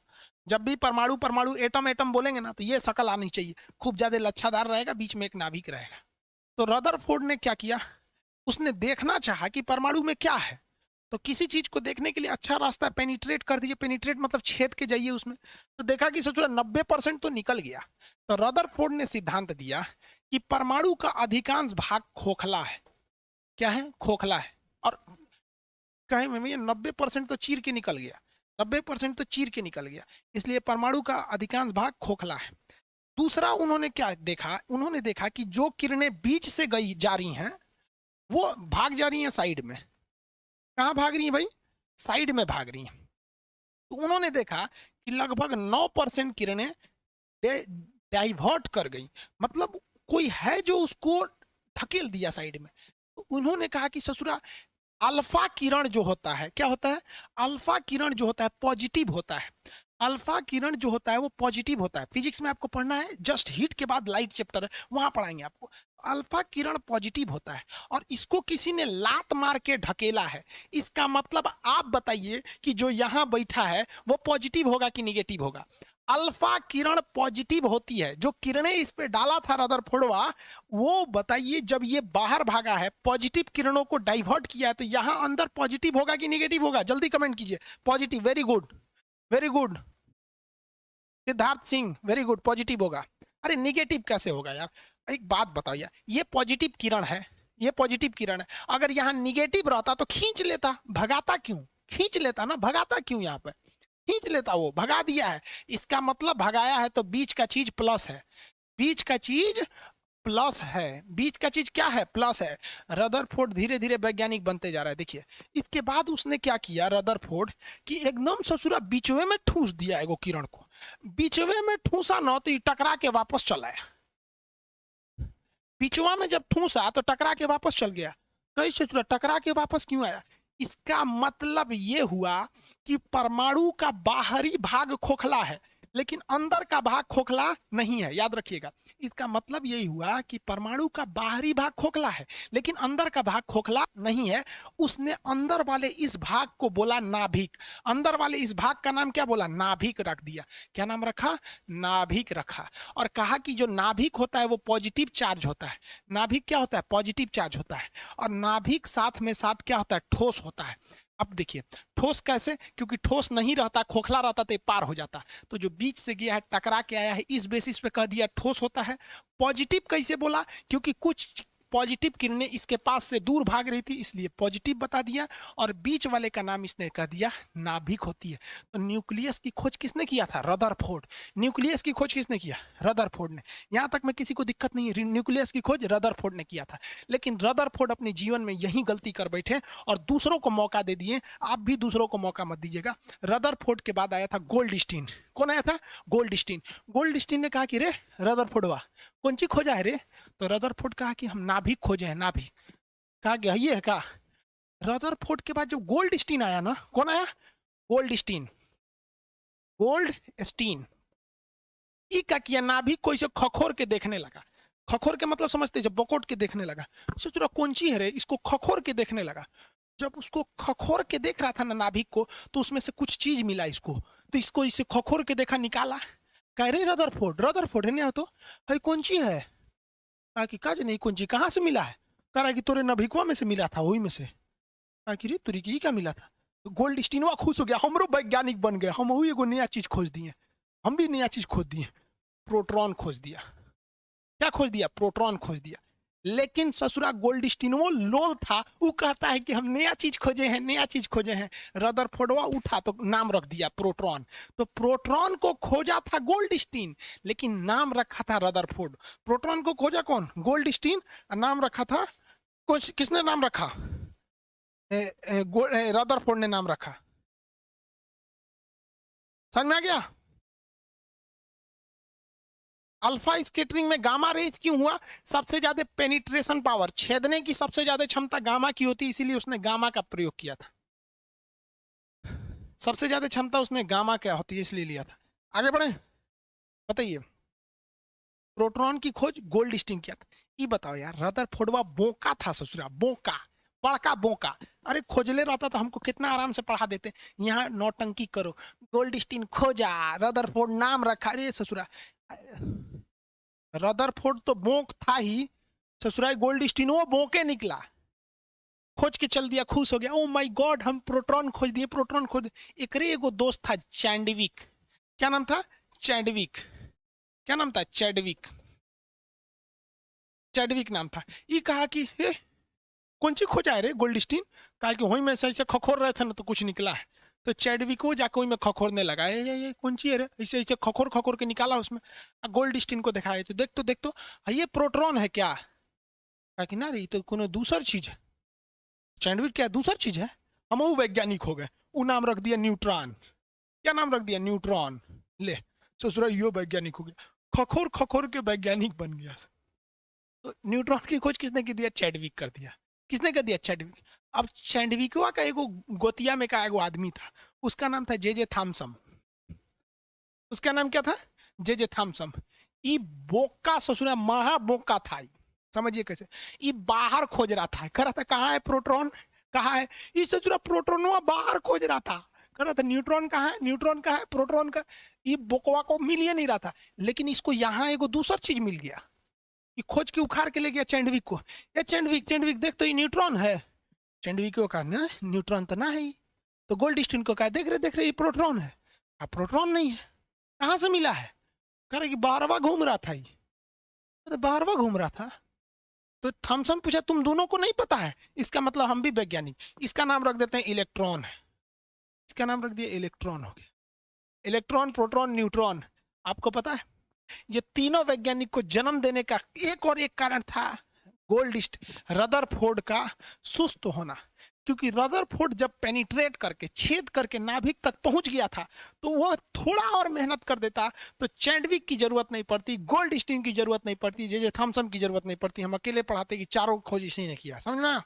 जब भी परमाणु परमाणु एटम एटम बोलेंगे ना तो ये शकल आनी चाहिए, खूब ज्यादा लच्छादार रहेगा, बीच में एक नाभिक रहेगा। तो रदरफोर्ड ने क्या किया, उसने देखना चाहा कि परमाणु में क्या है, तो किसी चीज को देखने के लिए अच्छा रास्ता पेनिट्रेट कर दीजिए, पेनिट्रेट मतलब छेद के जाइए उसमें, तो देखा कि सोचो 90% तो निकल गया। तो रदरफोर्ड ने सिद्धांत दिया कि परमाणु का अधिकांश भाग खोखला है, क्या है, खोखला है, और कहे में 90% तो चीर के निकल गया, 90% तो चीर के निकल गया, इसलिए परमाणु का अधिकांश भाग खोखला है। दूसरा उन्होंने क्या देखा, उन्होंने देखा कि जो किरणें बीच से गई जा रही हैं वो भाग जा रही हैं साइड में, कहाँ भाग रही हैं भाई, साइड में भाग रही हैं। तो उन्होंने देखा कि लगभग 9% किरणें डाइवर्ट कर गई, मतलब कोई है जो उसको धकेल दिया साइड में। तो उन्होंने कहा कि ससुरा अल्फा किरण जो होता है, क्या होता है, अल्फा किरण जो होता है पॉजिटिव होता है, अल्फा किरण जो होता है वो पॉजिटिव होता है, फिजिक्स में आपको पढ़ना है, जस्ट हीट के बाद लाइट चैप्टर है वहां पढ़ाएंगे आपको। अल्फा किरण पॉजिटिव होता है और इसको किसी ने लात मार के ढकेला है, इसका मतलब आप बताइए कि जो यहां बैठा है वो पॉजिटिव होगा कि निगेटिव होगा। अल्फा किरण पॉजिटिव होती है, जो किरणें इस पे डाला था रदरफोर्डवा, वो बताइए जब ये बाहर भागा है पॉजिटिव किरणों को डाइवर्ट किया है, तो यहां अंदर पॉजिटिव होगा कि निगेटिव होगा, जल्दी कमेंट कीजिए। Positive, very good, very good Siddharth Singh, very good, positive होगा। अरे निगेटिव कैसे होगा यार, एक बात बताओ यार, ये पॉजिटिव किरण है, ये पॉजिटिव किरण है, अगर यहाँ निगेटिव रहता तो खींच लेता, भगाता क्यों, खींच लेता ना, भगाता क्यों, यहाँ पे खींच लेता, वो भगा दिया है, इसका मतलब भगाया है तो बीच का चीज प्लस है, बीच का चीज प्लस है, बीच का चीज क्या है, प्लस है। रदरफोर्ड धीरे धीरे वैज्ञानिक बनते जा रहा है, देखिए इसके बाद उसने क्या किया रदरफोर्ड कि एकदम ससुरा बीचवे में ठूस दिया एगो किरण को, बीचवे में ठूसा ना तो टकरा के वापस चला है, बीचवा में जब ठूसा तो टकरा के वापस चल गया, कई ससुरा टकरा के वापस क्यों आया, इसका मतलब ये हुआ कि परमाणु का बाहरी भाग खोखला है लेकिन अंदर का भाग खोखला नहीं है, याद रखिएगा, इसका मतलब यही हुआ कि परमाणु का बाहरी भाग खोखला है लेकिन अंदर का भाग खोखला नहीं है। उसने अंदर वाले इस भाग को बोला नाभिक, अंदर वाले इस भाग का नाम क्या बोला, नाभिक रख दिया, क्या नाम रखा, नाभिक रखा, और कहा कि जो नाभिक होता है वो पॉजिटिव चार्ज होता है, नाभिक क्या होता है, पॉजिटिव चार्ज होता है, और नाभिक साथ में साथ क्या होता है, ठोस होता है। अब देखिए ठोस कैसे, क्योंकि ठोस नहीं रहता, खोखला रहता तो पार हो जाता, तो जो बीच से गया है टकरा के आया है, इस बेसिस पे कह दिया ठोस होता है। पॉजिटिव कैसे बोला, क्योंकि कुछ पॉजिटिव किरणें इसके पास से दूर भाग रही थी इसलिए पॉजिटिव बता दिया, और बीच वाले का नाम इसने कह दिया नाभिक होती है। तो न्यूक्लियस की खोज किसने किया था, रदरफोर्ड, न्यूक्लियस की खोज किसने किया, रदरफोर्ड ने, यहां तक में किसी को दिक्कत नहीं है, न्यूक्लियस की खोज रदरफोर्ड ने किया था। लेकिन रदरफोर्ड अपने जीवन में यही गलती कर बैठे और दूसरों को मौका दे दिए, आप भी दूसरों को मौका मत दीजिएगा। रदरफोर्ड के बाद आया था गोल्डस्टीन, कौन आया था, गोल्डस्टीन, गोल्डस्टीन ने कहा कि रे रदरफोर्डवा कौन सी खोजा है रे, तो रदरफोर्ड कहा कि हम नाभिक खोजे हैं, नाभिक, कहा गया ये है का। रदरफोर्ड के बाद जब गोल्डस्टीन आया ना, कौन आया, गोल्डस्टीन, गोल्डस्टीन, ई क्या किया, नाभिक को इसे खखोर के देखने लगा, खखोर के मतलब समझते, जब बकोट के देखने लगा, सोच रहा कौन सी है रे, इसको खखोर के देखने लगा, जब उसको खखोर के देख रहा था ना नाभिक को, तो उसमें से कुछ चीज मिला इसको, तो इसको इसे खखोर के देखा, निकाला, कह रहे रदरफोर्ड, रदरफोर्ड है ना, तो भाई कौन सी है, कहा कि काज नहीं कौन सी कहाँ से मिला है, कह रहा कि तोरे नभिकवा में से मिला था, वही में से, कहा कि रे तुरी की क्या मिला था, तो गोल्ड स्टीनवा खुश हो गया, हमरो वैज्ञानिक बन गए, हम वही एगो नया चीज खोज दिए, हम भी नया चीज खोज दिए, प्रोटॉन खोज दिया, क्या खोज दिया, प्रोटॉन खोज दिया। लेकिन ससुरा गोल्डस्टीनो लोल था, वो कहता है कि हम नया चीज खोजे हैं, नया चीज खोजे हैं, रदरफोर्डवा उठा तो नाम रख दिया प्रोटॉन, तो प्रोटॉन को खोजा था गोल्डस्टीन लेकिन नाम रखा था रदरफोर्ड, प्रोटॉन को खोजा कौन, गोल्डस्टीन, नाम रखा था, कुछ किसने नाम रखा, रदरफोर्ड ने नाम रखा, समझ में आ गया। अल्फा स्कैटरिंग में गामा रेज क्यों हुआ, सबसे ज्यादा पेनिट्रेशन पावर, छेदने की सबसे ज्यादा क्षमता गामा की होती है, इसीलिए उसने गामा का प्रयोग किया था। सबसे ज्यादा क्षमता उसने गामा क्या होती है इसलिए लिया था। आगे बढ़े, बताइए। प्रोटॉन की खोज गोल्डस्टीन किया था। ये बताओ यार, रदरफोर्डवा बोका था ससुरा, बोका, बड़का बोका। अरे खोजले रहता तो हमको कितना आराम से पढ़ा देते। यहाँ नौटंकी करो, गोल्डस्टीन खोजा, रदरफोर्ड नाम रखा। अरे ससुरा, रदरफोर्ड तो बोक था ही ससुरा, गोल्डस्टीन वो बोके निकला, खोज के चल दिया, खुश हो गया, ओ माय गॉड हम प्रोटॉन खोज दिए, प्रोटॉन खोज दिए। एकरे एगो दोस्त था चैंडविक, क्या नाम था, चैंडविक, क्या नाम था, चैडविक, चैडविक नाम था। ये कहा कि हे, कौन सी खोजा है रे गोल्डस्टीन, कहा कि वही में से ऐसे खखोर रहे थे ना तो कुछ निकला है। तो चैडविक वो जाके वही में खखोरने लगा, ये कौन सी है रे, ऐसे ऐसे खखोर खखोर के निकाला उसमें, गोल्डस्टीन को दिखाया तो देख तो ये प्रोटॉन है क्या, कहा कि ना रे ये तो कोनो दूसर चीज है। चैंडविक क्या दूसर चीज है, हम वो वैज्ञानिक हो गए, वो नाम रख दिया न्यूट्रॉन, क्या नाम रख दिया, न्यूट्रॉन। ले ससुरा यो वैज्ञानिक हो गया, खखोर खखोर के वैज्ञानिक बन गया। तो न्यूट्रॉन की खोज किसने की दिया, चैडविक कर दिया, किसने कर दिया, चैडविक। अब चैडविकवा का एगो गोतिया में का एगो आदमी था, उसका नाम था जे थॉमसन, उसका नाम क्या था, जे थॉमसन। ई बोका ससुरा महा बोका था, समझिए कैसे, ये बाहर खोज रहा था, कह रहा था कहाँ है प्रोटॉन, कहाँ है, ये ससुरा प्रोटॉन बाहर खोज रहा था, कह रहा था न्यूट्रॉन कहाँ है, न्यूट्रॉन कहाँ है, प्रोटॉन का, ये बोकवा को मिल ही नहीं रहा था। लेकिन इसको यहाँ एगो दूसर चीज मिल गया, ये खोज के उखाड़ के ले गया चैंडविक को, ये चैंडविक चैंडविक देख तो ये न्यूट्रॉन है, चैंडविक को कहा ना न्यूट्रॉन तो ना है, तो गोल्डस्टीन को कहा देख रहे ये प्रोटॉन है, अब प्रोटॉन नहीं है, कहाँ से मिला है, कह रहे कि बारवा घूम रहा था, ये तो बारवा घूम रहा था। तो थॉमसन पूछा तुम दोनों को नहीं पता है, इसका मतलब हम भी वैज्ञानिक, इसका नाम रख देते हैं इलेक्ट्रॉन है, इसका नाम रख दिया इलेक्ट्रॉन हो गया, इलेक्ट्रॉन प्रोटॉन न्यूट्रॉन। आपको पता है ये तीनों वैज्ञानिक को जन्म देने का एक और एक कारण था गोल्डस्ट रदरफोर्ड का सुस्त होना, क्योंकि रदरफोर्ड जब पेनिट्रेट करके छेद करके नाभिक तक पहुंच गया था तो वो थोड़ा और मेहनत कर देता तो चैंडविक की जरूरत नहीं पड़ती, गोल्डस्टीन की जरूरत नहीं पड़ती, जे थॉमसन की जरूरत नहीं पड़ती, हम अकेले पढ़ाते कि चारों खोज इसी ने किया, समझ में।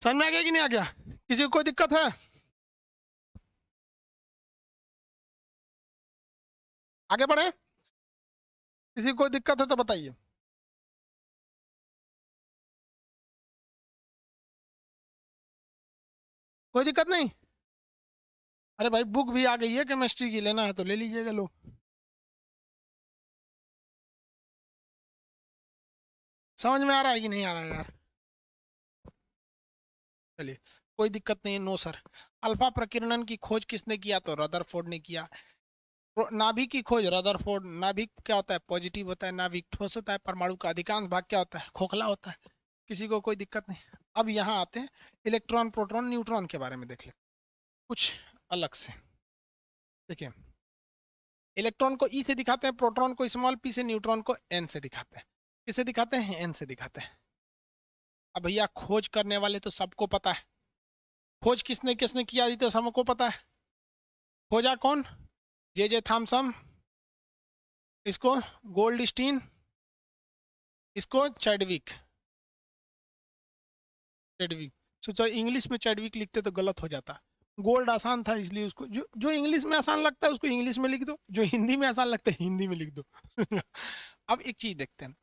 समझ में आ गया कि नहीं आ गया, किसी को कोई दिक्कत है, आगे बढ़े, किसी को कोई दिक्कत है तो बताइए। कोई दिक्कत नहीं, अरे भाई बुक भी आ गई है केमिस्ट्री की, लेना है तो ले लीजिएगा लो। समझ में आ रहा है कि नहीं आ रहा है यार, चलिए कोई दिक्कत नहीं है, नो सर। अल्फा प्रकीर्णन की खोज किसने किया, तो रदरफोर्ड ने किया। नाभिक की खोज रदरफोर्ड, नाभिक क्या होता है, पॉजिटिव होता है, नाभिक ठोस होता है, परमाणु का अधिकांश भाग क्या होता है, खोखला होता है, किसी को कोई दिक्कत नहीं। अब यहाँ आते हैं इलेक्ट्रॉन प्रोटॉन न्यूट्रॉन के बारे में देख लेते कुछ अलग से। देखिए इलेक्ट्रॉन को ई से दिखाते हैं, प्रोटॉन को स्मॉल पी से, न्यूट्रॉन को एन से दिखाते हैं, किसे दिखाते हैं, एन से दिखाते हैं। अब भैया खोज करने वाले तो सबको पता है, खोज किसने किसने किया ये तो सबको पता है, खोजा कौन, जे थॉमसन, इसको गोल्डस्टीन, इसको चैडविक, चैडविक। सोचा इंग्लिश में चैडविक लिखते तो गलत हो जाता, गोल्ड आसान था इसलिए उसको, जो जो इंग्लिश में आसान लगता है उसको इंग्लिश में लिख दो, जो हिंदी में आसान लगता है हिंदी में लिख दो। अब एक चीज देखते हैं,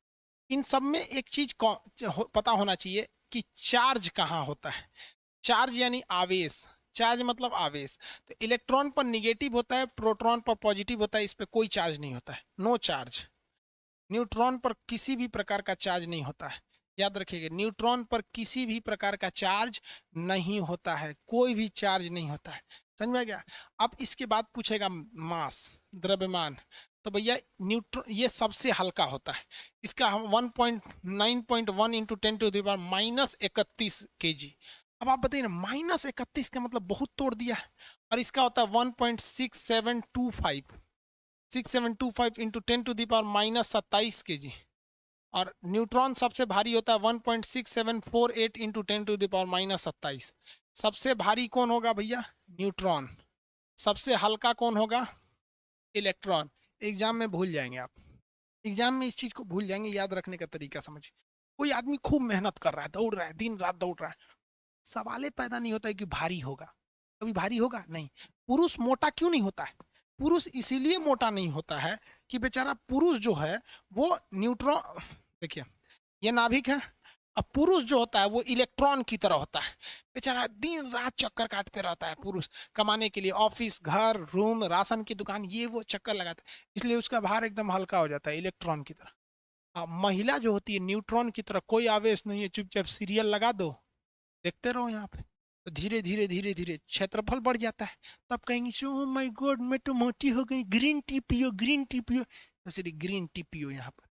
इन सब में एक चीज पता होना चाहिए कि चार्ज कहाँ होता है, चार्ज यानी आवेश, चार्ज मतलब आवेश। तो इलेक्ट्रॉन पर निगेटिव होता है, प्रोटॉन पर पॉजिटिव होता है, इस पर कोई चार्ज नहीं होता है, नो चार्ज। न्यूट्रॉन पर किसी भी प्रकार का चार्ज नहीं होता है, याद रखिएगा, न्यूट्रॉन पर किसी भी प्रकार का चार्ज नहीं होता है, कोई भी चार्ज नहीं होता है, समझ में आ गया। अब इसके बाद पूछेगा मास, द्रव्यमान, तो भैया न्यूट्रॉन ये सबसे हल्का होता है, इसका 1.9.1 इंटू 10⁻31 kg। अब आप बताइए ना, -31 का मतलब बहुत तोड़ दिया है, और इसका होता है 1.6725, 6725 इंटू 10⁻⁻27 kg। और न्यूट्रॉन सबसे भारी होता है 1.6748 इंटू 10⁻⁻27। सबसे भारी कौन होगा भैया, न्यूट्रॉन, सबसे हल्का कौन होगा, इलेक्ट्रॉन। एग्जाम में भूल जाएंगे आप, एग्जाम में इस चीज को भूल जाएंगे, याद रखने का तरीका समझिए। कोई आदमी खूब मेहनत कर रहा है, दौड़ रहा है, दिन रात दौड़ रहा है, सवाल पैदा नहीं होता है कि भारी होगा। कभी भारी होगा नहीं। पुरुष मोटा क्यों नहीं होता है? पुरुष इसीलिए मोटा नहीं होता है कि बेचारा पुरुष जो है वो न्यूट्रॉन, देखिए ये नाभिक है। अब पुरुष जो होता है वो इलेक्ट्रॉन की तरह होता है। बेचारा दिन रात चक्कर काटते रहता है पुरुष, कमाने के लिए, ऑफिस, घर, रूम, राशन की दुकान, ये वो चक्कर लगाता है, इसलिए उसका भार एकदम हल्का हो जाता है इलेक्ट्रॉन की तरह। अब महिला जो होती है न्यूट्रॉन की तरह, कोई आवेश नहीं है, चुपचाप सीरियल लगा दो, देखते रहो यहाँ पे, तो धीरे धीरे धीरे धीरे क्षेत्रफल बढ़ जाता है। तब कहेंगे ओ माय गॉड मैं तो मोटी हो गई, ग्रीन टी पियो, ग्रीन टी पियो। तो सिर्फ ग्रीन टी पियो, यहाँ पर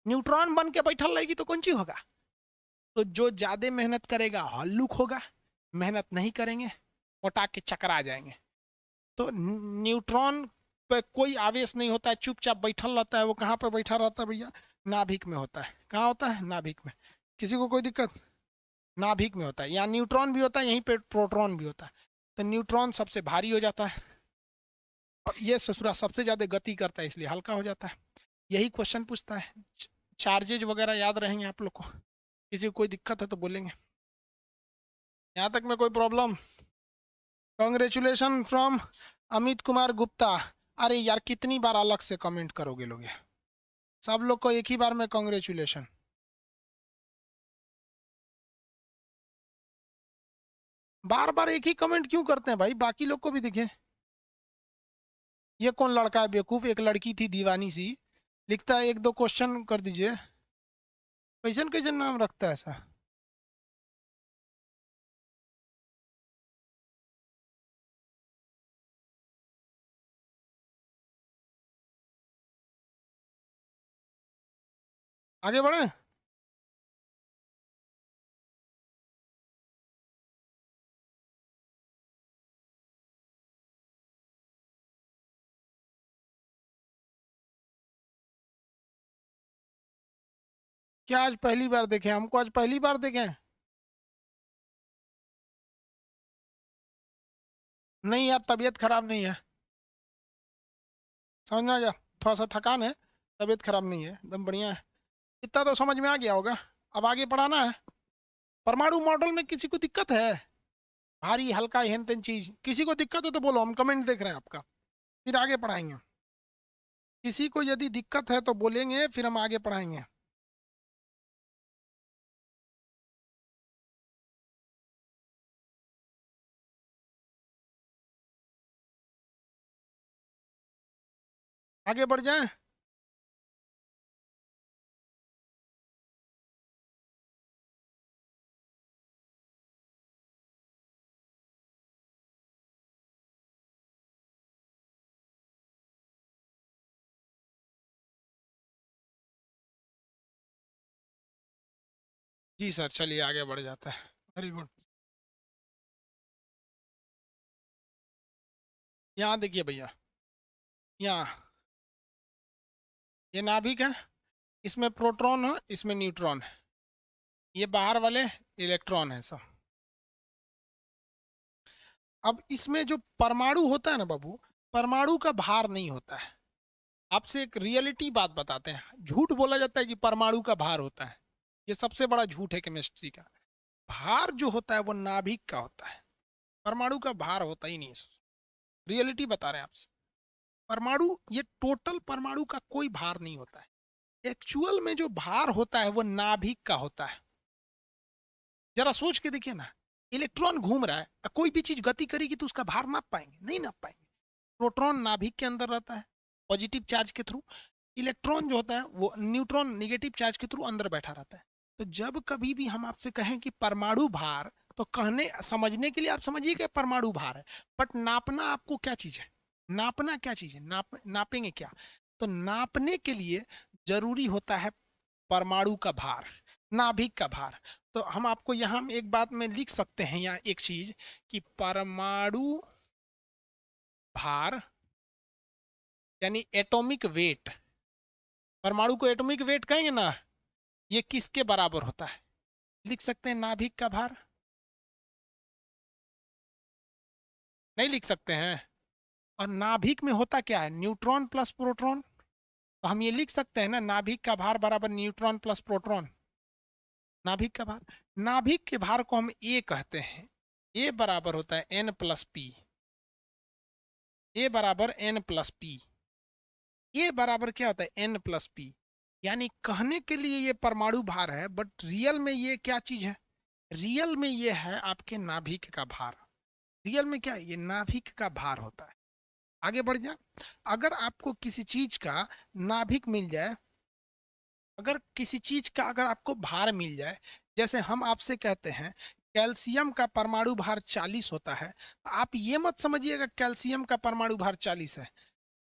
न्यूट्रॉन बन के बैठल रहेगी तो कौन सी होगा? तो जो ज्यादा मेहनत करेगा हल्लुक होगा, मेहनत नहीं करेंगे मोटा के चकरा जाएंगे। तो न्यूट्रॉन पे कोई आवेश नहीं होता है, चुपचाप बैठल रहता है। वो कहाँ पर बैठा रहता है भैया? नाभिक में होता है। कहाँ होता है? नाभिक में। किसी को कोई दिक्कत? नाभिक में होता है। यहाँ न्यूट्रॉन भी होता है, यहीं पे प्रोटॉन भी होता है। तो न्यूट्रॉन सबसे भारी हो जाता है और ये ससुरा सबसे ज्यादा गति करता है, इसलिए हल्का हो जाता है। यही क्वेश्चन पूछता है। चार्जेज वगैरह याद रहेंगे आप लोग को। किसी को कोई दिक्कत है तो बोलेंगे। यहाँ तक में कोई problem? Congratulation from Amit Kumar Gupta. अरे यार कितनी बार अलग से कमेंट करोगे लोग? सब लोग को एक ही बार में कॉन्ग्रेचुलेशन। बार बार एक ही कमेंट क्यों करते हैं भाई? बाकी लोग को भी दिखे। ये कौन लड़का है बेवकूफ? एक लड़की थी दीवानी सी, लिखता है एक दो क्वेश्चन कर दीजिए। कैसन कैसन नाम रखता है ऐसा? आगे बढ़े। क्या आज पहली बार देखे? हमको आज पहली बार देखे। नहीं यार, तबीयत खराब नहीं है। समझ में आ गया? थोड़ा सा थकान है, तबीयत खराब नहीं है, एकदम बढ़िया है। इतना तो समझ में आ गया होगा। अब आगे पढ़ाना है। परमाणु मॉडल में किसी को दिक्कत है? भारी हल्का हेन तेन चीज किसी को दिक्कत है तो बोलो, हम कमेंट देख रहे हैं आपका, फिर आगे पढ़ाएंगे। किसी को यदि दिक्कत है तो बोलेंगे, फिर हम आगे पढ़ाएंगे। आगे बढ़ जाए। जी सर, चलिए आगे बढ़ जाता है। Very good. यहाँ देखिए भैया, यहाँ ये नाभिक है, इसमें प्रोटॉन है, इसमें न्यूट्रॉन है, ये बाहर वाले इलेक्ट्रॉन है सब। अब इसमें जो परमाणु होता है ना बाबू, परमाणु का भार नहीं होता है। आपसे एक रियलिटी बात बताते हैं। झूठ बोला जाता है कि परमाणु का भार होता है, ये सबसे बड़ा झूठ है केमिस्ट्री का। भार जो होता है वो नाभिक का होता है, परमाणु का भार होता ही नहीं है। रियलिटी बता रहे हैं आपसे। परमाणु, ये टोटल परमाणु का कोई भार नहीं होता है। एक्चुअल में जो भार होता है वो नाभिक का होता है। जरा सोच के देखिए ना, इलेक्ट्रॉन घूम रहा है, कोई भी चीज गति करेगी तो उसका भार नाप पाएंगे? नहीं नाप पाएंगे। प्रोटॉन नाभिक के अंदर रहता है पॉजिटिव चार्ज के थ्रू, इलेक्ट्रॉन जो होता है वो न्यूट्रॉन निगेटिव चार्ज के थ्रू अंदर बैठा रहता है। तो जब कभी भी हम आपसे कहें कि परमाणु भार, तो कहने समझने के लिए आप समझिए कि परमाणु भार है, बट नापना आपको क्या चीज है? नापना क्या चीज है? नापेंगे क्या? तो नापने के लिए जरूरी होता है परमाणु का भार, नाभिक का भार। तो हम आपको यहाँ एक बात में लिख सकते हैं, यहाँ एक चीज कि परमाणु भार यानी एटॉमिक वेट, परमाणु को एटॉमिक वेट कहेंगे ना, ये किसके बराबर होता है? लिख सकते हैं नाभिक का भार? नहीं लिख सकते हैं। और नाभिक में होता क्या है? Neutron plus proton. तो हम ये लिख सकते हैं ना, नाभिक का भार बराबर न्यूट्रॉन प्लस प्रोटॉन। नाभिक का भार, नाभिक के भार को हम ए कहते हैं। ए बराबर होता है एन प्लस पी। ए बराबर एन प्लस पी। ए बराबर क्या होता है? N plus P. यानी कहने के लिए ये परमाणु भार है, बट रियल में ये क्या चीज है? रियल में ये है आपके नाभिक का भार। रियल में क्या है? ये नाभिक का भार होता है। आगे बढ़ जाए, अगर आपको किसी चीज का नाभिक मिल जाए, अगर किसी चीज का अगर आपको भार मिल जाए, जैसे हम आपसे कहते हैं कैल्शियम का परमाणु भार 40 होता है, तो आप ये मत समझिएगा कैल्शियम का परमाणु भार 40 है।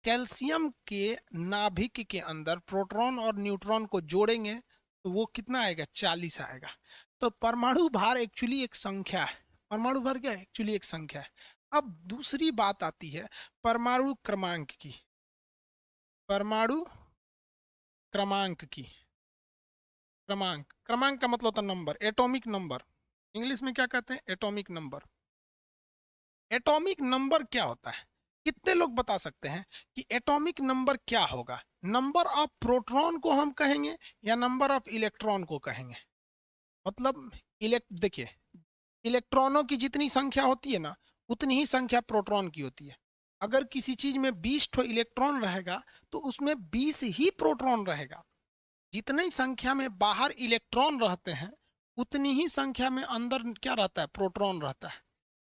कैल्शियम के नाभिक के अंदर प्रोटॉन और न्यूट्रॉन को जोड़ेंगे तो वो कितना आएगा? 40 आएगा। तो परमाणु भार एक्चुअली एक संख्या है। परमाणु भार क्या है? एक्चुअली एक संख्या है। अब दूसरी बात आती है परमाणु क्रमांक की। परमाणु क्रमांक की। क्रमांक, क्रमांक का मतलब होता है नंबर, एटॉमिक नंबर। इंग्लिश में क्या कहते हैं? Atomic number. एटॉमिक नंबर क्या होता है? कितने लोग बता सकते हैं कि एटॉमिक नंबर क्या होगा? नंबर ऑफ प्रोटॉन को हम कहेंगे या नंबर ऑफ इलेक्ट्रॉन को कहेंगे? मतलब देखिए, इलेक्ट्रॉनों की जितनी संख्या होती है ना, उतनी ही संख्या प्रोटॉन की होती है। अगर किसी चीज में 20 ठो इलेक्ट्रॉन रहेगा तो उसमें 20 ही प्रोटॉन रहेगा। जितनी संख्या में बाहर इलेक्ट्रॉन रहते हैं, उतनी ही संख्या में अंदर क्या रहता है? प्रोटॉन रहता है।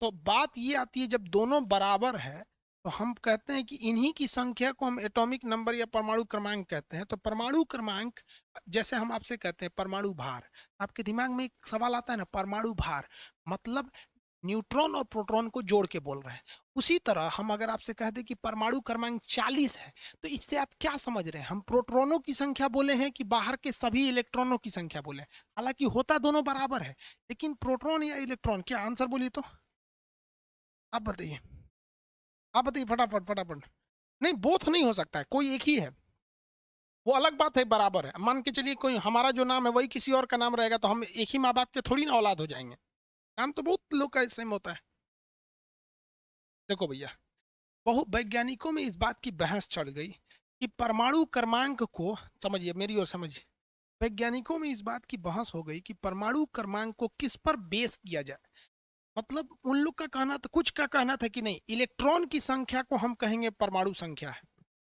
तो बात ये आती है जब दोनों बराबर है तो हम कहते हैं कि इन्हीं की संख्या को हम एटॉमिक नंबर या परमाणु क्रमांक कहते हैं। तो परमाणु क्रमांक, जैसे हम आपसे कहते हैं परमाणु भार, आपके दिमाग में एक सवाल आता है ना, परमाणु भार मतलब न्यूट्रॉन और प्रोटॉन को जोड़ के बोल रहे हैं। उसी तरह हम अगर आपसे कह दें कि परमाणु क्रमांक 40 है, तो इससे आप क्या समझ रहे हैं? हम प्रोटॉनों की संख्या बोले हैं कि बाहर के सभी इलेक्ट्रॉनों की संख्या बोले? हालांकि होता दोनों बराबर है, लेकिन प्रोटॉन या इलेक्ट्रॉन, क्या आंसर बोलिए तो आप बताइए। आप बताइए फटाफट फटाफट। नहीं, बोथ नहीं हो सकता है, कोई एक ही है। वो अलग बात है, बराबर है। मान के चलिए कोई हमारा जो नाम है वही किसी और का नाम रहेगा, तो हम एक ही माँ बाप के थोड़ी ना औलाद हो जाएंगे। नाम तो बहुत लोग का सेम होता है। देखो भैया, बहु वैज्ञानिकों में इस बात की बहस चढ़ गई कि परमाणु क्रमांक को, समझिए मेरी ओर समझिए, वैज्ञानिकों में इस बात की बहस हो गई कि परमाणु क्रमांक को किस पर बेस किया जाए। मतलब उन लोग का कहना था, कुछ का कहना था कि नहीं, इलेक्ट्रॉन की संख्या को हम कहेंगे परमाणु संख्या है।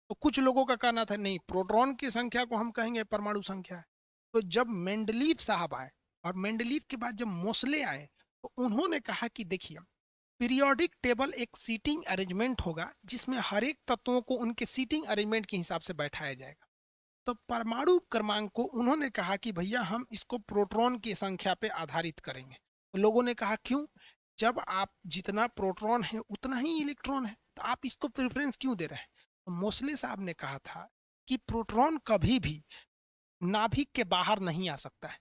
तो कुछ लोगों का कहना था नहीं, प्रोटॉन की संख्या को हम कहेंगे परमाणु संख्या है। तो जब मेंडलीव साहब आए और मेंडलीव के बाद जब मोसले आए, तो उन्होंने कहा कि देखिए, पीरियोडिक टेबल एक सीटिंग अरेंजमेंट होगा जिसमें हर एक तत्वों को उनके सीटिंग अरेंजमेंट के हिसाब से बैठाया जाएगा। तो परमाणु क्रमांक को उन्होंने कहा कि भैया हम इसको प्रोटॉन की संख्या पे आधारित करेंगे। तो लोगों ने कहा क्यों? जब आप जितना प्रोटॉन है उतना ही इलेक्ट्रॉन है, तो आप इसको प्रेफरेंस क्यों दे रहे हैं? तो मोसले साहब ने कहा था कि प्रोटॉन कभी भी नाभिक के बाहर नहीं आ सकता है।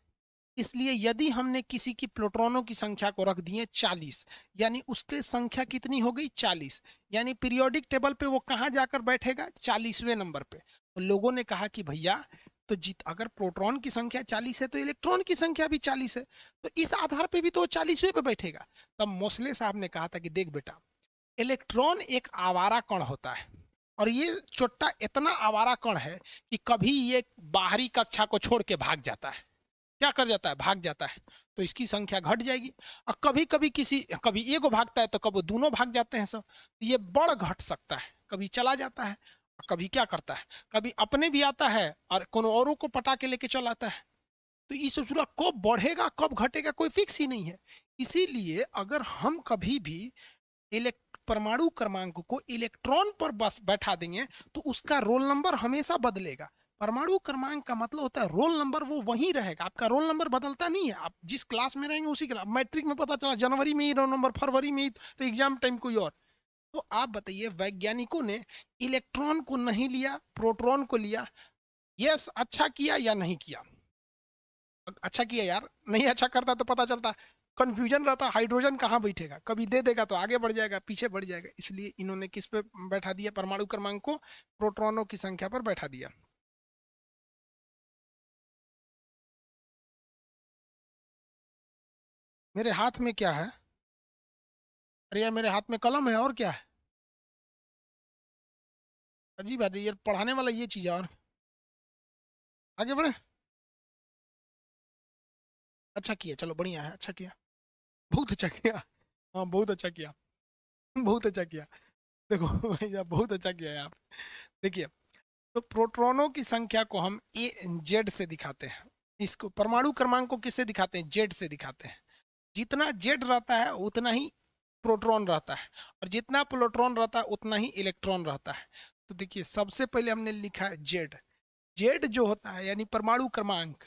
इसलिए यदि हमने किसी की प्रोटॉनों की संख्या को रख दिए 40, यानी उसकी संख्या कितनी हो गई? 40। यानी पीरियोडिक टेबल पे वो कहाँ जाकर बैठेगा? 40वें नंबर पे। तो लोगों ने कहा कि भैया, तो अगर प्रोटॉन की संख्या 40 है तो इलेक्ट्रॉन की संख्या भी 40 है, तो इस आधार पे भी तो 40वें पे बैठेगा। तब मोसले साहब ने कहा था कि देख बेटा, इलेक्ट्रॉन एक आवारा कण होता है, और ये छोटा इतना आवारा कण है कि कभी ये बाहरी कक्षा को छोड़ के भाग जाता है। क्या कर जाता है? भाग जाता है। तो इसकी संख्या घट जाएगी। और कभी कभी कभी एगो भागता है तो कभी दोनों भाग जाते हैं सब, तो ये बढ़ घट सकता है। कभी चला जाता है, कभी क्या करता है, कभी अपने भी आता है और कोनो औरों को पटा के लेके चल आता है। तो ये सोच कब बढ़ेगा कब घटेगा कोई फिक्स ही नहीं है। इसीलिए अगर हम कभी भी परमाणु क्रमांक को इलेक्ट्रॉन पर बस बैठा देंगे तो उसका रोल नंबर हमेशा बदलेगा। परमाणु क्रमांक का मतलब होता है रोल नंबर वो वहीं रहेगा, आपका रोल नंबर बदलता नहीं है। आप जिस क्लास में रहेंगे उसी क्लास, मैट्रिक में पता चला जनवरी में ही रोल नंबर, फरवरी में ही तो एग्जाम टाइम कोई और। तो आप बताइए, वैज्ञानिकों ने इलेक्ट्रॉन को नहीं लिया, प्रोटॉन को लिया। यस, अच्छा किया या नहीं किया? अच्छा किया यार। नहीं अच्छा करता तो पता चलता, कंफ्यूजन रहता, हाइड्रोजन कहाँ बैठेगा, कभी दे देगा तो आगे बढ़ जाएगा, पीछे बढ़ जाएगा। इसलिए इन्होंने किस पे बैठा दिया? परमाणु क्रमांक को प्रोटॉनों की संख्या पर बैठा दिया। मेरे हाथ में क्या है? अरे यार, मेरे हाथ में कलम है, और क्या है? अजीब है ये पढ़ाने वाला, ये चीज है। और आगे बढ़े। अच्छा किया, चलो बढ़िया है, अच्छा किया, बहुत अच्छा किया। हाँ बहुत अच्छा किया, बहुत अच्छा किया। देखो भैया बहुत अच्छा किया है आप। देखिए, तो प्रोटॉनों की संख्या को हम ए जेड से दिखाते हैं। इसको परमाणु क्रमांक को किससे दिखाते हैं? जेड से दिखाते हैं। जितना जेड रहता है उतना ही प्रोटॉन रहता है, और जितना प्रोटॉन रहता है उतना ही इलेक्ट्रॉन रहता है। तो देखिए सबसे पहले हमने लिखा है जेड। जेड जो होता है यानी परमाणु क्रमांक,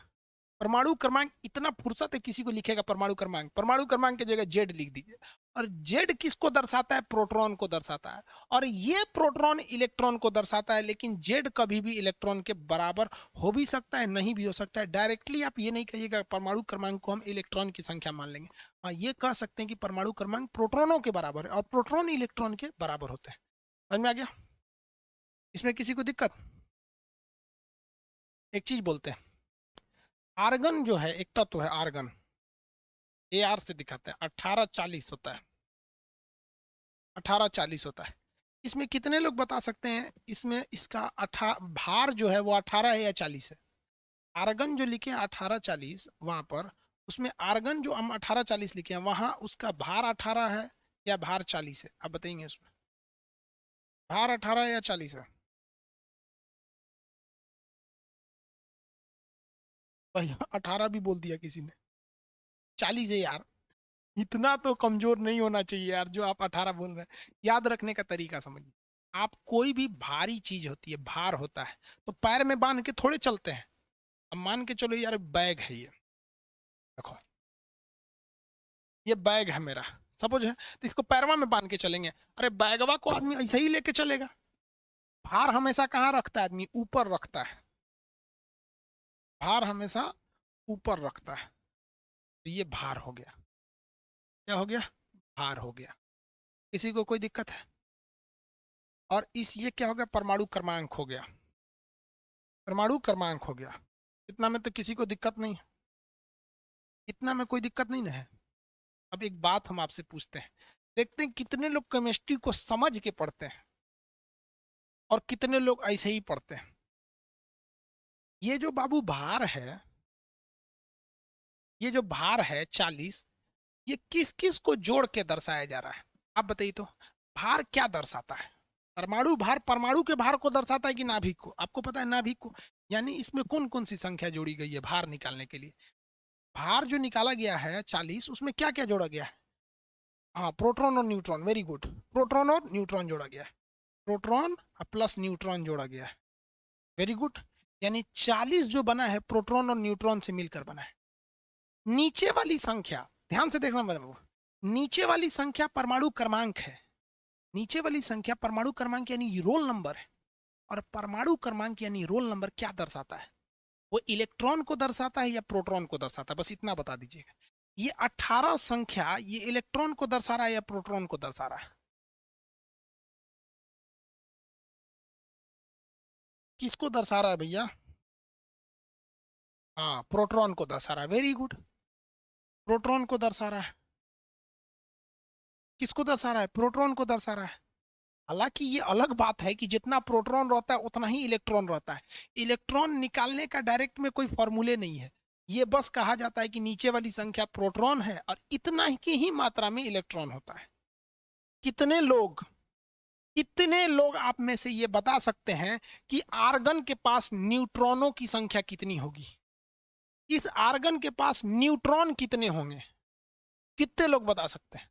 परमाणु क्रमांक इतना फुर्सत है किसी को लिखेगा परमाणु क्रमांक? परमाणु क्रमांक की जगह जेड लिख दीजिए। और जेड किसको दर्शाता है? प्रोटॉन को दर्शाता है। और ये प्रोटॉन इलेक्ट्रॉन को दर्शाता है, लेकिन जेड कभी भी इलेक्ट्रॉन के बराबर हो भी सकता है, नहीं भी हो सकता है। डायरेक्टली आप ये नहीं कहिएगा परमाणु क्रमांक को हम इलेक्ट्रॉन की संख्या मान लेंगे। हाँ ये कह सकते हैं कि परमाणु क्रमांक प्रोटॉनों के बराबर है और प्रोटॉन इलेक्ट्रॉन के बराबर होते हैं। समझ में आ गया? इसमें किसी को दिक्कत? एक चीज बोलते हैं, आर्गन जो है एक तत्व है, आर्गन ए आर से दिखाते हैं, 1840 होता है, 1840 होता है। इसमें कितने लोग बता सकते हैं इसमें इसका भार जो है वो 18 है या 40 है? आर्गन जो लिखे हैं 1840 वहां पर, उसमें आर्गन जो हम 1840 लिखे हैं वहां उसका भार 18 है या भार 40 है? आप बताएंगे उसमें भार 18 या 40 है? भाई 18 भी बोल दिया किसी ने, 40 है यार। इतना तो कमजोर नहीं होना चाहिए यार जो आप 18 बोल रहे हैं। याद रखने का तरीका समझिए। आप कोई भी भारी चीज होती है, भार होता है, तो पैर में बांध के थोड़े चलते हैं। अब मान के चलो यार बैग है ये, देखो ये बैग है मेरा, सपोज है, तो इसको पैरवा में बांध के चलेंगे? अरे बैगवा को आदमी ऐसे ही लेके चलेगा। भार हमेशा कहाँ रखता है आदमी? ऊपर रखता है। भार हमेशा ऊपर रखता है। तो ये भार हो गया। क्या हो गया? भार हो गया। किसी को कोई दिक्कत है? और इस ये क्या हो गया? परमाणु क्रमांक हो गया। परमाणु क्रमांक हो गया। इतना में तो किसी को दिक्कत नहीं है, इतना में कोई दिक्कत नहीं ना है। अब एक बात हम आपसे पूछते हैं, देखते हैं कितने लोग केमिस्ट्री को समझ के पढ़ते हैं और कितने लोग ऐसे ही पढ़ते हैं। ये जो बाबू भार है, ये जो भार है 40, ये किस किस को जोड़ के दर्शाया जा रहा है? आप बताइए तो। भार क्या दर्शाता है? परमाणु भार परमाणु के भार को दर्शाता है कि नाभिक को? आपको पता है नाभिक को। यानी इसमें कौन कौन सी संख्या जोड़ी गई है भार निकालने के लिए? भार जो निकाला गया है 40, उसमें क्या क्या जोड़ा गया है? हाँ प्रोटॉन और न्यूट्रॉन, वेरी गुड। प्रोटॉन और न्यूट्रॉन जोड़ा गया है। प्रोटॉन प्लस न्यूट्रॉन जोड़ा गया है, वेरी गुड। यानी 40 जो बना है प्रोटॉन और न्यूट्रॉन से मिलकर बना है। नीचे वाली संख्या ध्यान से देखना बाबू, नीचे वाली संख्या परमाणु क्रमांक है। नीचे वाली संख्या परमाणु क्रमांक यानी रोल नंबर है। और परमाणु क्रमांक यानी रोल नंबर क्या दर्शाता है? वो इलेक्ट्रॉन को दर्शाता है या प्रोटॉन को दर्शाता है? बस इतना बता दीजिएगा। ये 18 संख्या ये इलेक्ट्रॉन को दर्शा रहा है या प्रोटॉन को दर्शा रहा है? किसको दर्शा रहा है भैया? हाँ प्रोटॉन को दर्शा रहा है, वेरी गुड। प्रोटॉन को दर्शा रहा है। किसको दर्शा रहा है? प्रोटॉन को दर्शा रहा है। हालांकि ये अलग बात है कि जितना प्रोटॉन रहता है उतना ही इलेक्ट्रॉन रहता है। इलेक्ट्रॉन निकालने का डायरेक्ट में कोई फॉर्मूले नहीं है। ये बस कहा जाता है कि नीचे वाली संख्या प्रोटॉन है और इतना ही की ही मात्रा में इलेक्ट्रॉन होता है। कितने लोग, कितने लोग आप में से ये बता सकते हैं कि आर्गन के पास न्यूट्रॉनों की संख्या कितनी होगी? इस आर्गन के पास न्यूट्रॉन कितने होंगे? कितने लोग बता सकते हैं?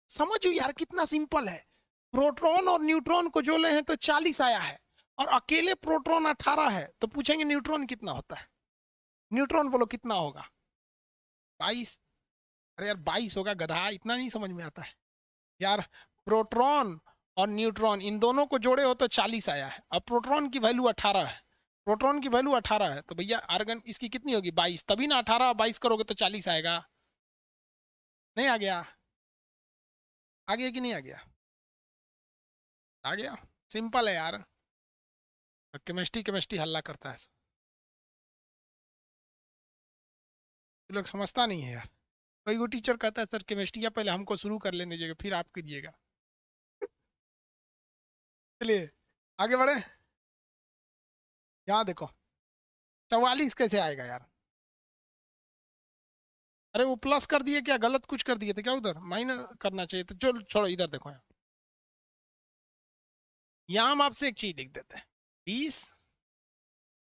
समझो यार कितना सिंपल है। प्रोटॉन और न्यूट्रॉन को जोड़े हैं तो 40 आया है, और अकेले प्रोटॉन 18 है, तो पूछेंगे न्यूट्रॉन कितना होता है? न्यूट्रॉन बोलो कितना होगा? 22। अरे यार 22 होगा गधा, इतना नहीं समझ में आता है यार। प्रोटॉन और न्यूट्रॉन इन दोनों को जोड़े हो तो 40 आया है, अब प्रोटॉन की वैल्यू 18 है। प्रोटॉन की वैल्यू 18 है तो भैया आर्गन इसकी कितनी होगी? 22, तभी ना 18 और 22 करोगे तो 40 आएगा। नहीं आ गया? आ गया कि नहीं आ गया? आ गया। सिंपल है यार। केमिस्ट्री केमिस्ट्री हल्ला करता है, ये लोग समझता नहीं है यार। कोई वो टीचर कहता है सर केमिस्ट्री या पहले हमको शुरू कर लेने दीजिएगा फिर आप कीजिएगा। चलिए आगे बढ़े। यहाँ देखो, 44 कैसे आएगा यार? अरे वो प्लस कर दिए क्या? गलत कुछ कर दिए थे क्या? उधर माइनस करना चाहिए था। चलो छोड़ो, इधर देखो यहाँ। यहाँ हम आपसे एक चीज लिख देते हैं, 20,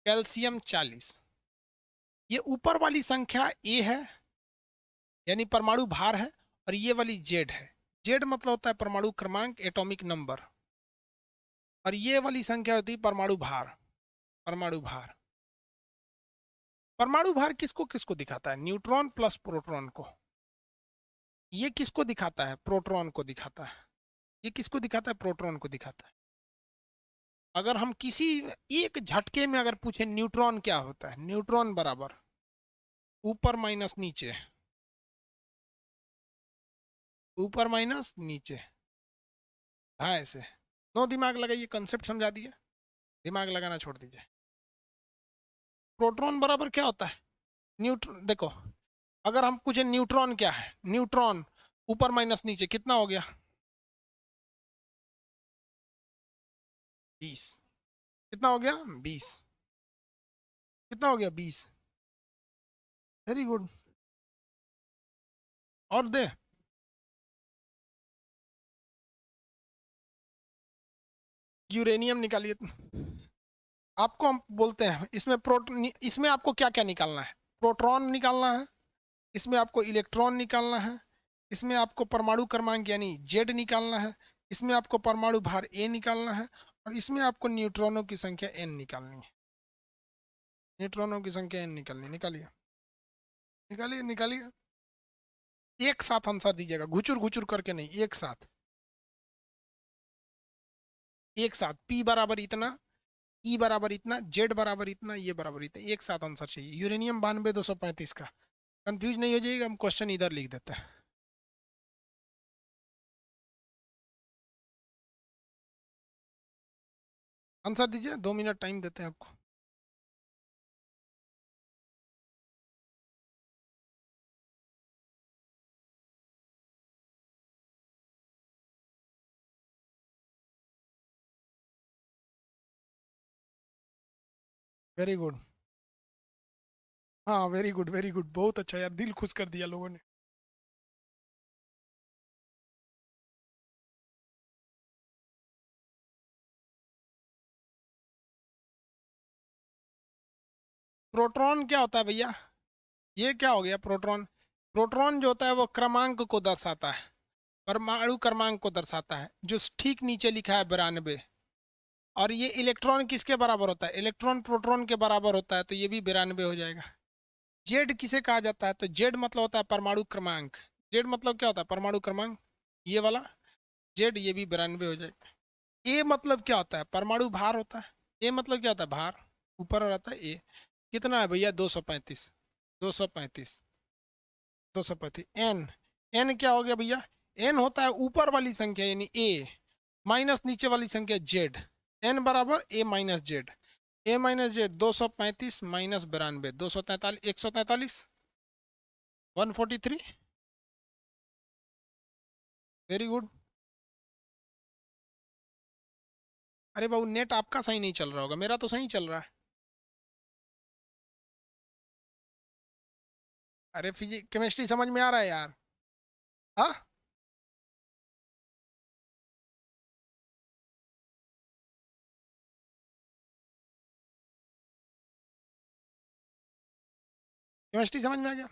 कैल्शियम 40। ये ऊपर वाली संख्या ए है, यानी परमाणु भार है, और ये वाली जेड है। जेड मतलब होता है परमाणु क्रमांक, एटॉमिक नंबर, और ये वाली संख्या होती है परमाणु भार। परमाणु भार, परमाणु भार किसको किसको दिखाता है? न्यूट्रॉन प्लस प्रोटॉन को। ये किसको दिखाता है? प्रोटॉन को दिखाता है। ये किसको दिखाता है? प्रोटॉन को दिखाता है। अगर हम किसी एक झटके में अगर पूछे न्यूट्रॉन क्या होता है, न्यूट्रॉन बराबर ऊपर माइनस नीचे, ऊपर माइनस नीचे। हाँ ऐसे। नो दिमाग लगाइए, कंसेप्ट समझा दिए, दिमाग लगाना छोड़ दीजिए। प्रोटॉन बराबर क्या होता है? न्यूट्रॉन। देखो, अगर हम पूछे न्यूट्रॉन क्या है, न्यूट्रॉन ऊपर माइनस नीचे कितना हो गया? 20। कितना हो गया? 20। कितना हो गया? 20। Very good. और दे। यूरेनियम निकालिए। आपको हम बोलते हैं इसमें प्रोटॉन, इसमें आपको क्या क्या निकालना है? प्रोटॉन निकालना है, इसमें आपको इलेक्ट्रॉन निकालना है, इसमें आपको परमाणु क्रमांक यानी जेड निकालना है, इसमें आपको परमाणु भार ए निकालना है, और इसमें आपको न्यूट्रॉनों की संख्या एन निकालनी है। न्यूट्रॉनों की संख्या एन निकालनी। निकालिए, निकालिए, निकालिए। एक साथ आंसर दीजिएगा, घुचुर घुचुर करके नहीं, एक साथ। एक साथ। पी बराबर इतना, ई बराबर इतना, जेड बराबर इतना, ये बराबर इतना, एक साथ आंसर चाहिए। यूरेनियम 92 235 का। कंफ्यूज नहीं हो जाइएगा, हम क्वेश्चन इधर लिख देते हैं। आंसर दीजिए, 2 मिनट टाइम देते हैं आपको। Very good. हाँ वेरी गुड, वेरी गुड, बहुत अच्छा यार, दिल खुश कर दिया लोगों ने। प्रोटॉन क्या होता है भैया? ये क्या हो गया प्रोटॉन? प्रोटॉन जो होता है वो क्रमांक को दर्शाता है, परमाणु क्रमांक को दर्शाता है, जो ठीक नीचे लिखा है 92। और ये इलेक्ट्रॉन किसके बराबर होता है? इलेक्ट्रॉन प्रोटॉन के बराबर होता है, तो ये भी 92 हो जाएगा। जेड किसे कहा जाता है? तो जेड मतलब होता है परमाणु क्रमांक। जेड मतलब क्या होता है? परमाणु क्रमांक, ये वाला जेड, ये भी 92 हो जाएगा। ए मतलब क्या होता है? परमाणु भार होता है। ए मतलब क्या होता है? भार। ऊपर रहता है ए। कितना है भैया? 235। 235। 235। एन, एन क्या हो गया भैया? एन होता है ऊपर वाली संख्या यानी ए, माइनस नीचे वाली संख्या जेड। एन बराबर A minus Z. A minus Z, 235 minus 92, 243, 143, 143। Very good. अरे बाबू, नेट आपका सही नहीं चल रहा होगा, मेरा तो सही चल रहा है। अरे फिजिक्स केमिस्ट्री समझ में आ रहा है यार? हाँ, केमिस्ट्री समझ में आ गया।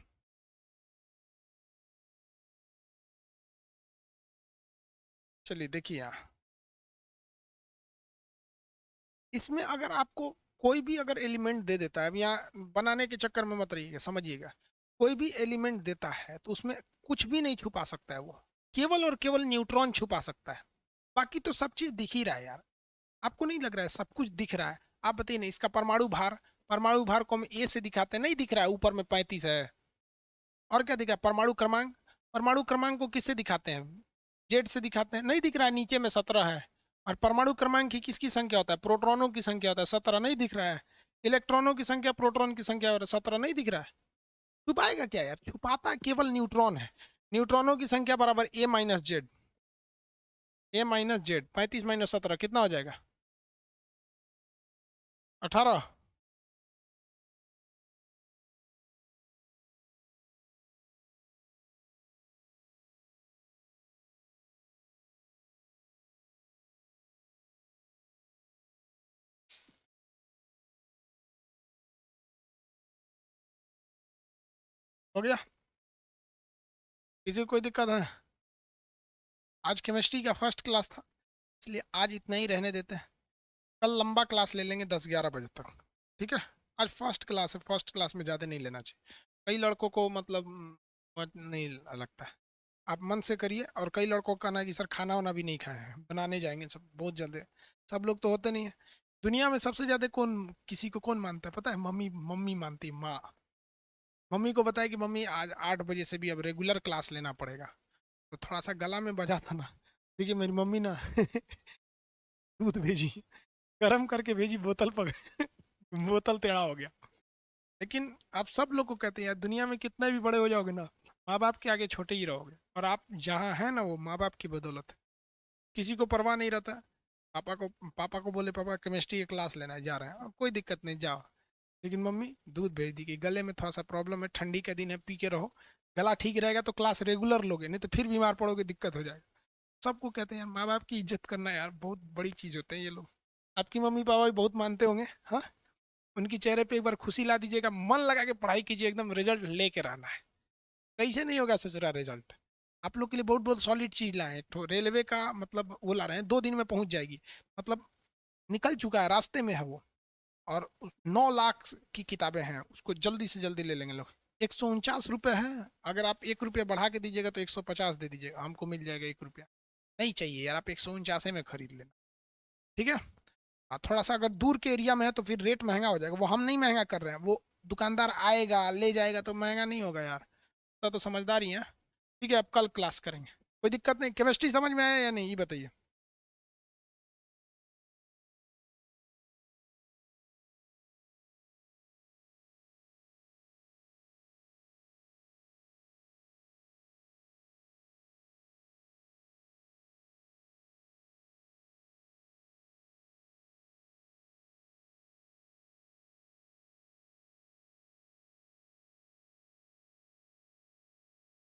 चलिए देखिए यहाँ, इसमें अगर आपको कोई भी अगर एलिमेंट दे देता है, अब यहाँ बनाने के चक्कर में मत रहिएगा, समझिएगा। कोई भी एलिमेंट देता है तो उसमें कुछ भी नहीं छुपा सकता है वो, केवल और केवल न्यूट्रॉन छुपा सकता है। बाकी तो सब चीज दिख ही रहा है यार। आपको नहीं लग रहा है सब कुछ दिख रहा है? आप बताइए ना, इसका परमाणु भार, परमाणु भार को हम ए से दिखाते हैं, नहीं दिख रहा है? ऊपर में 35 है। और क्या दिखा है? परमाणु क्रमांक। परमाणु क्रमांक को किससे दिखाते हैं? जेड से दिखाते हैं, नहीं दिख रहा है? नीचे में 17 है। और परमाणु क्रमांक ही किसकी संख्या होता है? प्रोटॉनों की संख्या होता है, 17 नहीं दिख रहा है? इलेक्ट्रॉनों की संख्या, प्रोटॉन की संख्या 17 नहीं दिख रहा है? छुपाएगा क्या यार? छुपाता केवल न्यूट्रॉन है। न्यूट्रॉनों की संख्या बराबर A minus Z. A minus Z, 35 minus 17 कितना हो जाएगा? 18। हो गया? किसी को कोई दिक्कत है? आज केमिस्ट्री का फर्स्ट क्लास था, इसलिए आज इतना ही रहने देते हैं। कल लंबा क्लास ले लेंगे 10-11 बजे तक। ठीक है? आज फर्स्ट क्लास है, फर्स्ट क्लास में ज़्यादा नहीं लेना चाहिए। कई लड़कों को मतलब नहीं लगता है। आप मन से करिए। और कई लड़कों का ना कि सर खाना वाना भी नहीं खाए हैं, बनाने जाएंगे सब बहुत जल्दी। सब लोग तो होते नहीं है। दुनिया में सबसे ज्यादा कौन, किसी को कौन मानता है पता है? मम्मी। मम्मी मानती है, माँ। मम्मी को बताया कि मम्मी आज 8 बजे से भी अब रेगुलर क्लास लेना पड़ेगा। तो थोड़ा सा गला में बजा था ना। देखिए मेरी मम्मी ना दूध भेजी, गर्म करके भेजी, बोतल पकड़ बोतल टेढ़ा हो गया। लेकिन आप सब लोग को कहते हैं यार, दुनिया में कितने भी बड़े हो जाओगे ना, माँ बाप के आगे छोटे ही रहोगे। और आप जहाँ हैं ना, वो माँ बाप की बदौलत है। किसी को परवाह नहीं रहता। पापा को बोले पापा केमिस्ट्री की क्लास लेना है, जा रहे हैं, कोई दिक्कत नहीं, जाओ। लेकिन मम्मी दूध भेज दी कि गले में थोड़ा सा प्रॉब्लम है, ठंडी का दिन है, पी के रहो। गला ठीक रहेगा तो क्लास रेगुलर लोगे, नहीं तो फिर बीमार पड़ोगे, दिक्कत हो जाएगा। सबको कहते हैं यार, माँ बाप की इज्जत करना यार बहुत बड़ी चीज होते हैं ये लोग। आपकी मम्मी पापा भी बहुत मानते होंगे, हाँ? उनकी चेहरे पे एक बार खुशी ला दीजिएगा, मन लगा के पढ़ाई कीजिए, एकदम रिजल्ट लेके रहना है। कैसे नहीं होगा ससुरा रिजल्ट? आप लोग के लिए बहुत बहुत सॉलिड चीज लाए हैं। तो रेलवे का मतलब वो ला रहे हैं, 2 दिन में पहुंच जाएगी। मतलब निकल चुका है, रास्ते में है वो। और 9 लाख की किताबें हैं, उसको जल्दी से जल्दी ले लेंगे लोग। 149 रुपये है। अगर आप 1 रुपया बढ़ा के दीजिएगा तो 150 दे दीजिएगा, हमको मिल जाएगा 1 रुपया। नहीं चाहिए यार, आप 149 में खरीद लेना। ठीक है? थोड़ा सा अगर दूर के एरिया में है तो फिर रेट महंगा हो जाएगा, वो हम नहीं महंगा कर रहे हैं, वो दुकानदार आएगा ले जाएगा तो महंगा नहीं होगा यार। तो समझदार ही है। ठीक है, अब कल क्लास करेंगे। कोई दिक्कत नहीं। केमिस्ट्री समझ में आया या नहीं, ये बताइए।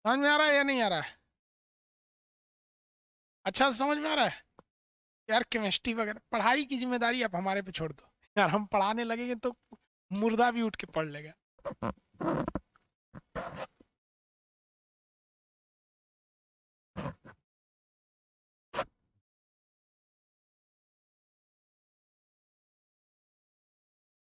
समझ में आ रहा है या नहीं आ रहा है? अच्छा से समझ में आ रहा है? यार केमिस्ट्री वगैरह पढ़ाई की जिम्मेदारी आप हमारे पे छोड़ दो। यार हम पढ़ाने लगेंगे तो मुर्दा भी उठ के पढ़ लेगा।